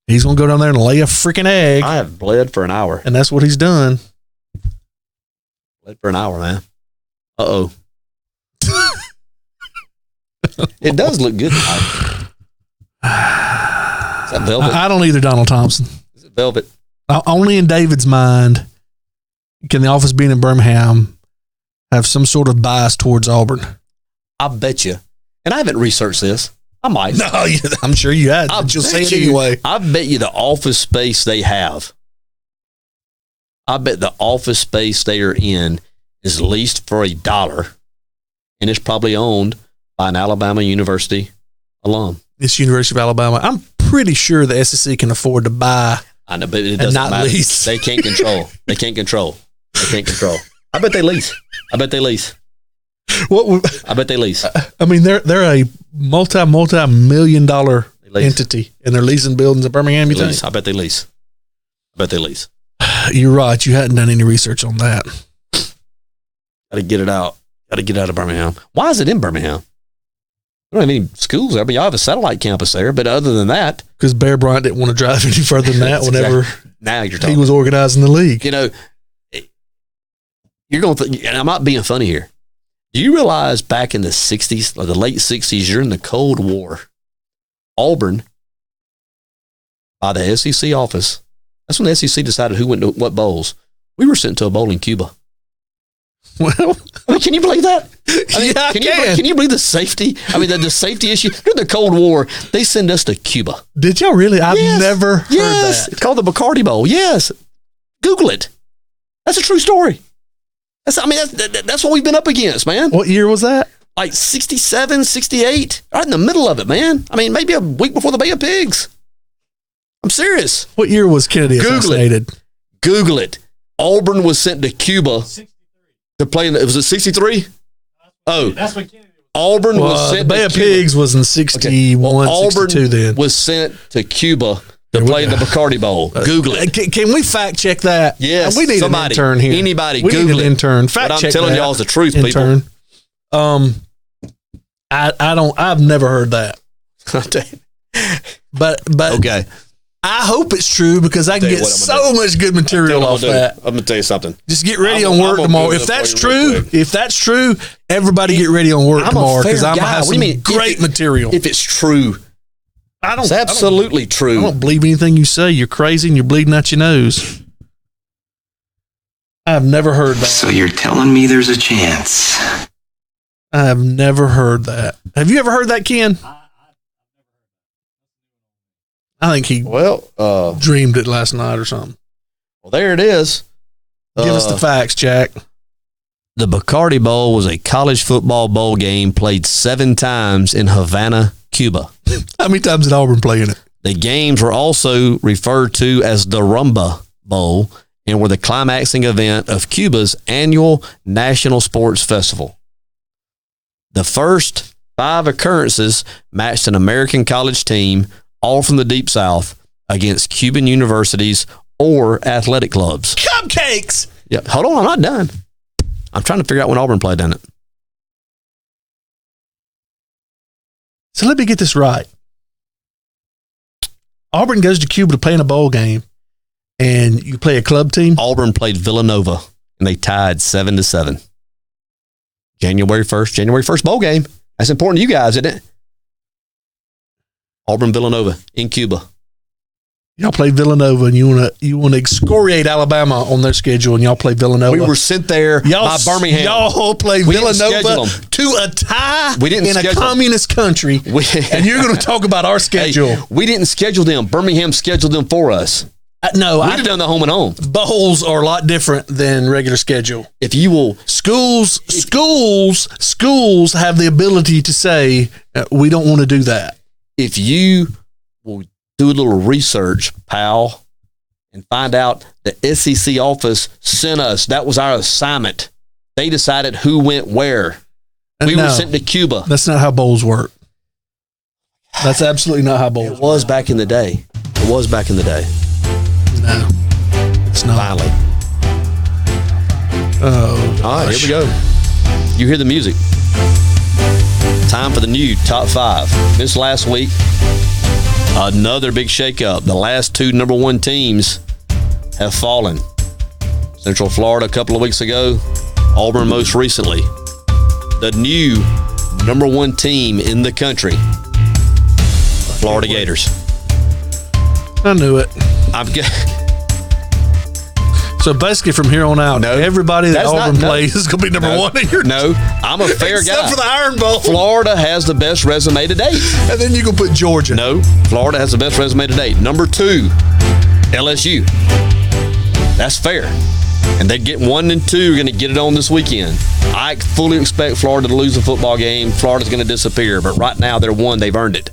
He's going to go down there and lay a freaking egg. I have bled for an hour. And that's what he's done. Bled for an hour, man. Uh-oh. It does look good. Is that velvet? I don't either, Donald Thompson. Is it velvet? Only in David's mind can the office being in Birmingham have some sort of bias towards Auburn. I bet you, and I haven't researched this. I might. No, I'm sure you had. But you'll say it anyway. I bet you the office space they have. I bet the office space they are in is leased for $1, and it's probably owned by an Alabama University alum. It's University of Alabama. I'm pretty sure the SEC can afford to buy. I know, but it doesn't not matter. lease. They can't control. They can't control. They can't control. I bet they lease. I bet they lease. I bet they lease. I mean, they're a multi-million-dollar entity, and they're leasing buildings in Birmingham. You think? I bet they lease. I bet they lease. You're right. You hadn't done any research on that. Got to get it out. Got to get out of Birmingham. Why is it in Birmingham? I don't have any schools there, but y'all have a satellite campus there. But other than that, because Bear Bryant didn't want to drive any further than that whenever now you're talking. He was organizing the league. You know, you're going to, and I'm not being funny here. Do you realize back in the 60s, or the late 60s, during the Cold War, Auburn, by the SEC office, that's when the SEC decided who went to what bowls. We were sent to a bowl in Cuba. Well, I mean, can you believe that? I mean, yeah, can you believe the safety? I mean, the safety issue during the Cold War. They send us to Cuba. Did y'all really? I've never heard that. It's called the Bacardi Bowl. Yes, Google it. That's a true story. That's what we've been up against, man. What year was that? Like 67, 68. Right in the middle of it, man. I mean, maybe a week before the Bay of Pigs. I'm serious. What year was Kennedy assassinated? Google it. Auburn was sent to Cuba to play in. Was it 63? Oh, that's when Kennedy was. Auburn was sent. The Bay of Pigs was in 61, Auburn 62 then. Was sent to Cuba to play in the Bacardi Bowl. Google it. Can we fact check that? Yes. We need an intern here. Anybody, we Google need an intern. Fact check. I'm telling that. y'all is the truth, intern. people. I've never heard that. But okay. I hope it's true because I can get so much good material off that. I'm gonna tell you something. Just get ready on work tomorrow. If that's true, everybody get ready on work tomorrow because I'm gonna have some great material. If it's true, it's absolutely true. I don't believe anything you say. You're crazy and you're bleeding out your nose. I've never heard that. So you're telling me there's a chance? I have never heard that. Have you ever heard that, Ken? I think he dreamed it last night or something. Well, there it is. Give us the facts, Jack. The Bacardi Bowl was a college football bowl game played 7 times in Havana, Cuba. How many times did Auburn play in it? The games were also referred to as the Rumba Bowl and were the climaxing event of Cuba's annual National Sports Festival. The first 5 occurrences matched an American college team, all from the Deep South, against Cuban universities or athletic clubs. Cupcakes! Yeah, hold on, I'm not done. I'm trying to figure out when Auburn played in it. So let me get this right. Auburn goes to Cuba to play in a bowl game, and you play a club team? Auburn played Villanova, and they tied 7-7. January 1st bowl game. That's important to you guys, isn't it? Auburn, Villanova in Cuba. Y'all play Villanova, and you want to excoriate Alabama on their schedule, and y'all play Villanova. We were sent there by Birmingham. Y'all play Villanova to a tie in a communist country, and you're going to talk about our schedule. Hey, we didn't schedule them. Birmingham scheduled them for us. No, we'd have done the home and home. Bowls are a lot different than regular schedule. If you will, schools have the ability to say we don't want to do that. If you will do a little research, pal, and find out the SEC office sent us, that was our assignment. They decided who went where. We were sent to Cuba. That's not how bowls work. That's absolutely not how bowls work. It was back in the day. It was back in the day. No, it's not. Finally. Oh, all right, here we go. You hear the music. Time for the new top 5. This last week, another big shakeup. The last 2 number 1 teams have fallen. Central Florida a couple of weeks ago, Auburn most recently. The new number 1 team in the country, Florida Gators. I knew it. So basically, from here on out, everybody that Auburn plays is going to be number one in your team. No, I'm a fair guy. Except for the Iron Bowl. Florida has the best resume to date. And then you can put Georgia. No, Florida has the best resume to date. Number 2, LSU. That's fair. And they get 1 and 2 are going to get it on this weekend. I fully expect Florida to lose a football game. Florida's going to disappear. But right now, they're 1. They've earned it.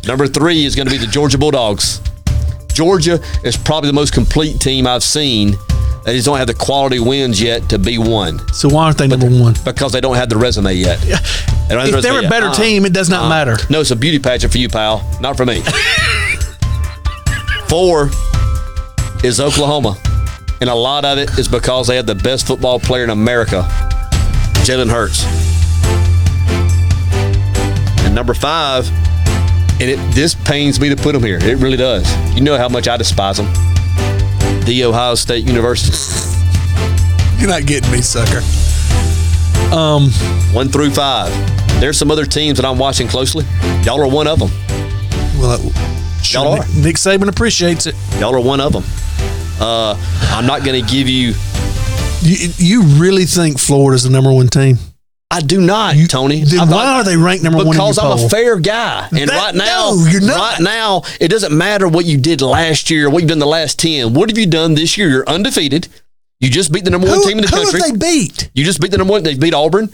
Number 3 is going to be the Georgia Bulldogs. Georgia is probably the most complete team I've seen. They just don't have the quality wins yet to be 1. So why aren't they number 1? Because they don't have the resume yet. Yeah. If they're a better team, it does not matter. No, it's a beauty pageant for you, pal. Not for me. 4 is Oklahoma. And a lot of it is because they have the best football player in America, Jalen Hurts. And number 5, and this pains me to put them here. It really does. You know how much I despise them. The Ohio State University. You're not getting me, sucker. 1 through 5. There's some other teams that I'm watching closely. Y'all are one of them. Well, sure, y'all are. Nick Saban appreciates it. Y'all are one of them. I'm not going to give you. You really think Florida's the number 1 team? I do not, Tony. Then why are they ranked number 1 in your poll? Because I'm a fair guy. And right now, you're not. Right now, it doesn't matter what you did last year or what you've done the last 10. What have you done this year? You're undefeated. You just beat the number 1 team in the country. Who have they beat? You just beat the number 1. They beat Auburn.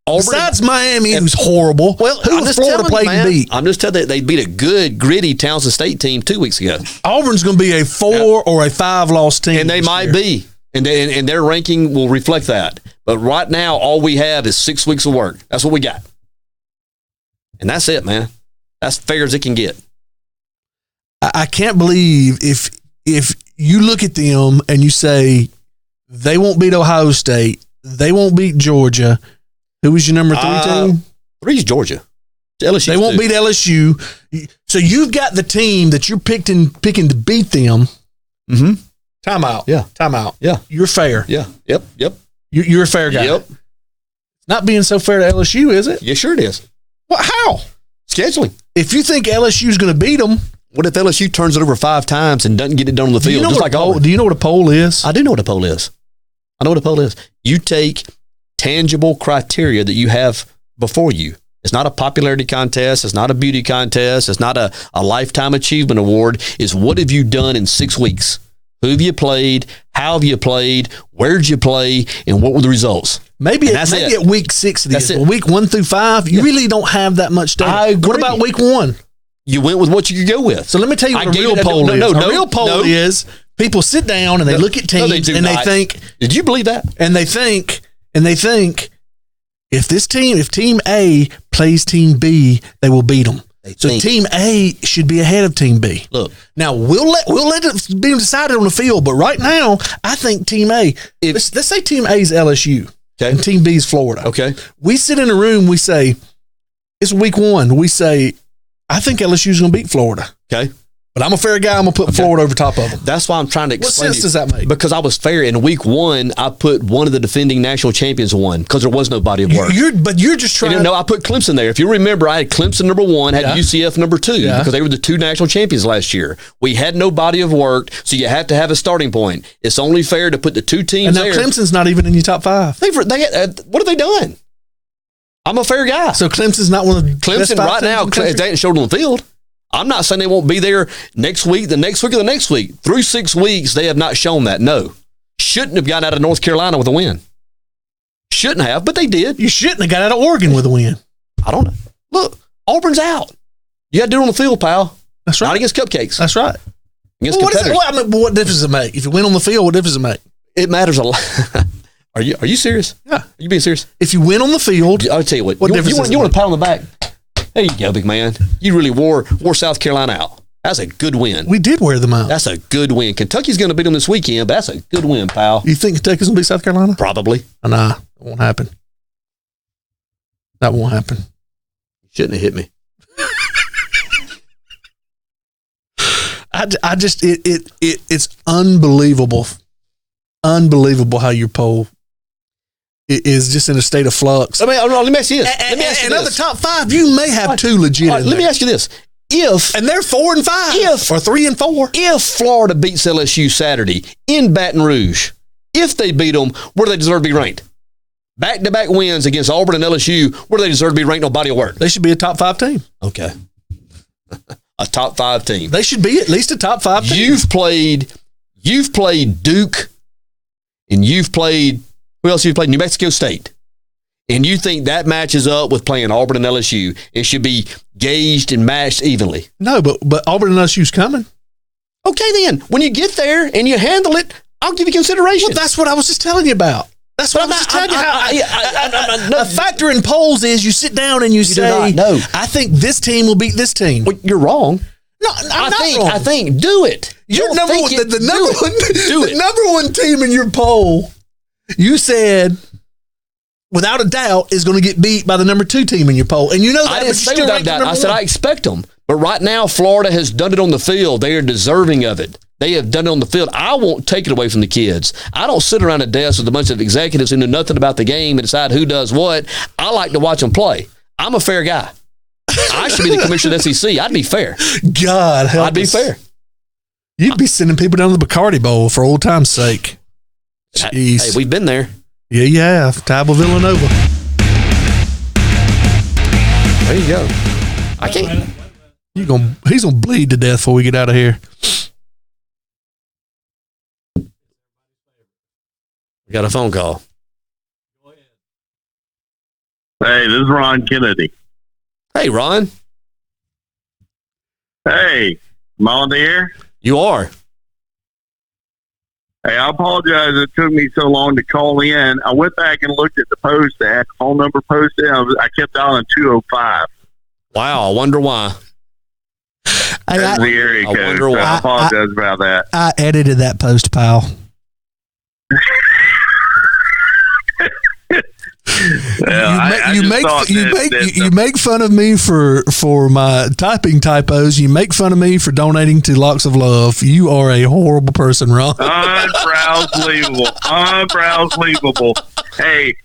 Besides Miami, who's horrible. Well, who was Florida played and beat? I'm just telling you, they beat a good, gritty Townsend State team 2 weeks ago. Auburn's going to be a 4 or a 5 loss team. And they might be. And their ranking will reflect that. But right now, all we have is 6 weeks of work. That's what we got. And that's it, man. That's fair as it can get. I can't believe if you look at them and you say they won't beat Ohio State, they won't beat Georgia. Who was your number 3 team? 3 is Georgia. LSU. They won't beat LSU. So you've got the team that you're picking to beat them. Mm-hmm. Timeout. Yeah. Timeout. Yeah. You're fair. Yeah. Yep. You're a fair guy. Yep. Not being so fair to LSU, is it? Yeah, sure it is. Well, how? Scheduling. If you think LSU's going to beat them. What if LSU turns it over 5 times and doesn't get it done on the field? Do you know what a poll is? I do know what a poll is. I know what a poll is. You take tangible criteria that you have before you. It's not a popularity contest. It's not a beauty contest. It's not a lifetime achievement award. It's what have you done in 6 weeks? Who have you played? How have you played? Where'd you play? And what were the results? Maybe at week 6 of this. Week 1 through 5, you really don't have that much data. I agree. What about week 1? You went with what you could go with. So let me tell you what a real poll is. A real poll is people sit down and they look at teams and they think. Did you believe that? And they think if Team A plays Team B, they will beat them. So Team A should be ahead of Team B. Look, now we'll let it be decided on the field, but right now I think Team A. Let's say Team A is LSU, and Team B is Florida. Okay, we sit in a room. We say it's week 1. We say I think LSU is going to beat Florida. Okay. But I'm a fair guy. I'm going to put Florida over top of them. That's why I'm trying to explain. What sense does that make? Because I was fair. In week 1, I put one of the defending national champions on because there was no body of work. You're just trying. No, I put Clemson there. If you remember, I had Clemson number 1, had UCF number 2 because they were the 2 national champions last year. We had no body of work, so you have to have a starting point. It's only fair to put the 2 teams there. And now Clemson's not even in your top 5. What have they done? I'm a fair guy. So Clemson's not one of the Clemson right now. They ain't showed on the field. I'm not saying they won't be there next week, the next week, or the next week. Through 6 weeks, they have not shown that. No. Shouldn't have gotten out of North Carolina with a win. Shouldn't have, but they did. You shouldn't have got out of Oregon with a win. I don't know. Look, Auburn's out. You got to do it on the field, pal. That's right. Not against cupcakes. That's right. Against competitors. What difference does it make? If you win on the field, what difference does it make? It matters a lot. Are you serious? Yeah. Are you being serious? If you win on the field, I'll tell you what. You want a pat on the back? There you go, big man. You really wore South Carolina out. That's a good win. We did wear them out. That's a good win. Kentucky's going to beat them this weekend, but that's a good win, pal. You think Kentucky's going to beat South Carolina? Probably. Nah, it won't happen. That won't happen. Shouldn't have hit me. I just it's unbelievable. Unbelievable how your poll is just in a state of flux. I mean, let me ask you this. And of the top 5, you may have 2 legit. Let me ask you this. And they're 4 and 5, or 3 and 4. If Florida beats LSU Saturday in Baton Rouge, If they beat them, where do they deserve to be ranked? Back-to-back wins against Auburn and LSU, where do they deserve to be ranked on body of work? They should be a top 5 team. Okay. A top 5 team. They should be at least a top 5 team. You've played Duke, and you've played, who else have you played? New Mexico State. And you think that matches up with playing Auburn and LSU. It should be gauged and matched evenly. No, but Auburn and LSU's coming. Okay, then. When you get there and you handle it, I'll give you consideration. Well, that's what I was just telling you about. That's what I was just telling you. A factor in polls is you sit down and you say, no. I think this team will beat this team. Well, you're wrong. No, I'm not wrong. I think do it. You're number one, the number one team in your poll, you said, without a doubt, is going to get beat by the number 2 team in your poll. And you know that. I didn't say without a doubt. I said I expect them. But right now, Florida has done it on the field. They are deserving of it. They have done it on the field. I won't take it away from the kids. I don't sit around a desk with a bunch of executives who know nothing about the game and decide who does what. I like to watch them play. I'm a fair guy. I should be the commissioner of the SEC. I'd be fair. God help I'd be fair. You'd be sending people down to the Bacardi Bowl for old time's sake. Jeez. Hey, we've been there. Yeah, you have. Tybal Villanova. There you go. I can't. He's gonna bleed to death before we get out of here. We got a phone call. Hey, this is Ron Kennedy. Hey, Ron. Hey, am I on the air? You are. Hey, I apologize it took me so long to call in. I went back and looked at the post that had the phone number posted. I kept dialing 205. Wow, I wonder why. That's the area code. wonder why. I apologize about that. I edited that post, pal. You make fun of me for my typing typos. You make fun of me for donating to Locks of Love. You are a horrible person, Ron. Unbelievable. Hey,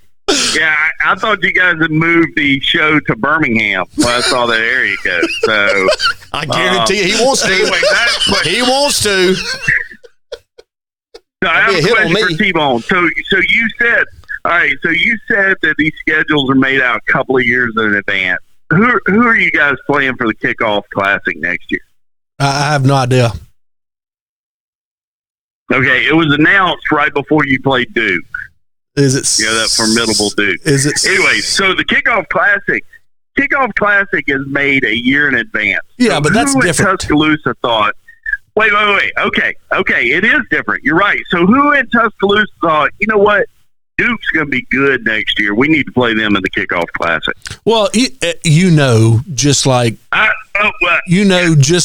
yeah, I thought you guys had moved the show to Birmingham when I saw that area code. So I guarantee you, he wants to. Anyway, he wants to. So I have a question for T-Bone. So you said. All right, so you said that these schedules are made out a couple of years in advance. Who are you guys playing for the Kickoff Classic next year? I have no idea. Okay, it was announced right before you played Duke. Is it? Yeah, that formidable Duke. Is it? Anyway, so the Kickoff Classic is made a year in advance. Yeah, so but that's different. In Tuscaloosa thought, wait. Okay, it is different. You're right. So who in Tuscaloosa thought, you know what? Duke's going to be good next year. We need to play them in the Kickoff Classic. Well, just like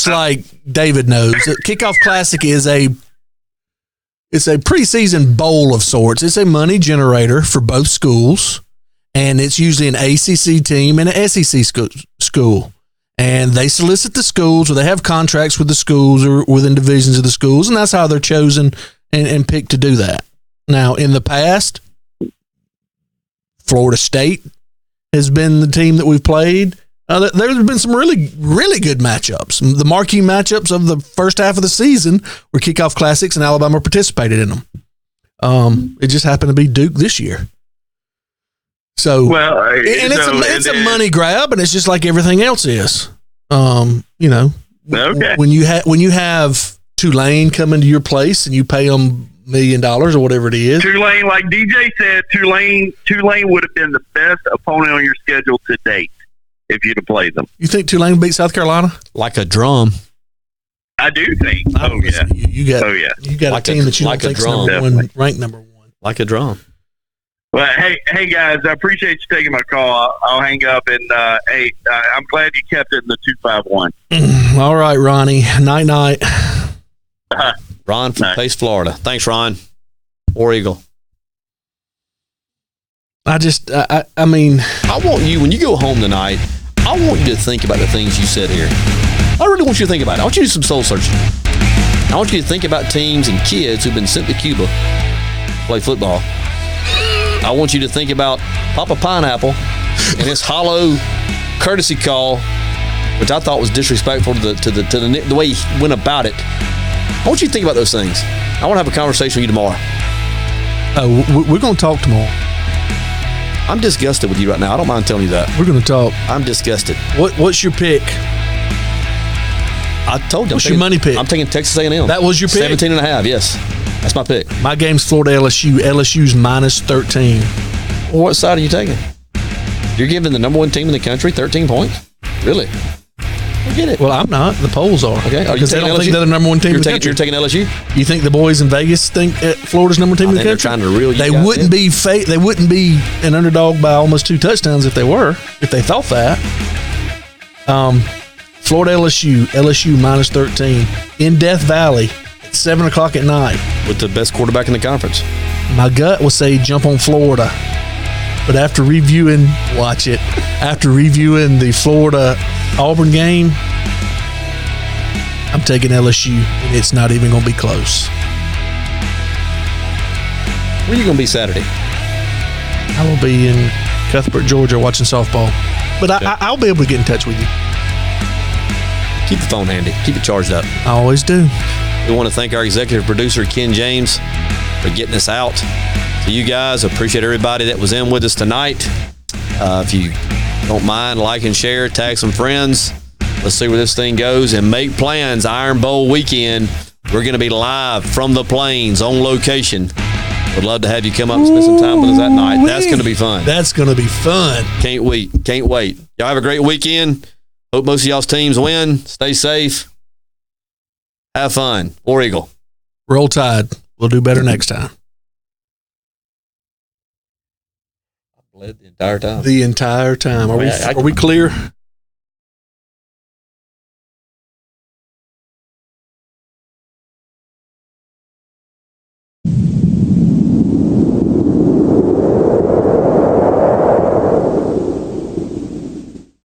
like David knows, that Kickoff Classic is it's a preseason bowl of sorts. It's a money generator for both schools, and it's usually an ACC team and an SEC school. And they solicit the schools, or they have contracts with the schools or within divisions of the schools, and that's how they're chosen and picked to do that. Now, in the past, Florida State has been the team that we've played. There's been some really, really good matchups. The marquee matchups of the first half of the season were Kickoff Classics, and Alabama participated in them. It just happened to be Duke this year. So, it's a money grab, and it's just like everything else is. Okay. When you have Tulane come into your place and you pay them $1 million or whatever it is. Tulane, like DJ said, Tulane would have been the best opponent on your schedule to date if you'd have played them. You think Tulane beat South Carolina? Like a drum. I do think. You got like a team that you don't think's ranked number one. Like a drum. Well, hey guys, I appreciate you taking my call. I'll hang up, and I'm glad you kept it in the 251. All right, Ronnie. Night. Ron from Pace, Florida. Thanks, Ron. War Eagle. I mean, I want you, when you go home tonight, I want you to think about the things you said here. I really want you to think about it. I want you to do some soul searching. I want you to think about teams and kids who've been sent to Cuba to play football. I want you to think about Papa Pineapple and his hollow courtesy call, which I thought was disrespectful to the way he went about it. I want you to think about those things. I want to have a conversation with you tomorrow. We're going to talk tomorrow. I'm disgusted with you right now. I don't mind telling you that. We're going to talk. I'm disgusted. What's your pick? I told you. What's your money pick? I'm taking Texas A&M. That was your pick? 17.5, yes. That's my pick. My game's Florida LSU. LSU's minus 13. Well, what side are you taking? You're giving the number one team in the country 13 points? Really? I get it. Well, I'm not. The polls are. Okay. Are you because they taking don't LSU? think they're the number one team in the You're country. taking LSU? You think the boys in Vegas think Florida's number one team in the They're country? trying to reel you They guys wouldn't in. be they wouldn't be an underdog by almost 2 touchdowns if they thought that. Florida LSU minus 13 in Death Valley at 7:00 at night. With the best quarterback in the conference. My gut will say jump on Florida, but after reviewing the Florida Auburn game, I'm taking LSU, and it's not even going to be close. Where are you going to be Saturday? I will be in Cuthbert, Georgia, watching softball. But I'll be able to get in touch with you. Keep the phone handy. Keep it charged up. I always do. We want to thank our executive producer, Ken James, for getting us out to you guys. Appreciate everybody that was in with us tonight. If you don't mind, like and share, tag some friends. Let's see where this thing goes and make plans. Iron Bowl weekend. We're going to be live from the plains on location. Would love to have you come up and spend some time with us that night. That's going to be fun. That's going to be fun. Can't wait. Can't wait. Y'all have a great weekend. Hope most of y'all's teams win. Stay safe. Have fun. War Eagle. Roll Tide. We'll do better next time. I bled the entire time. The entire time. Are we clear?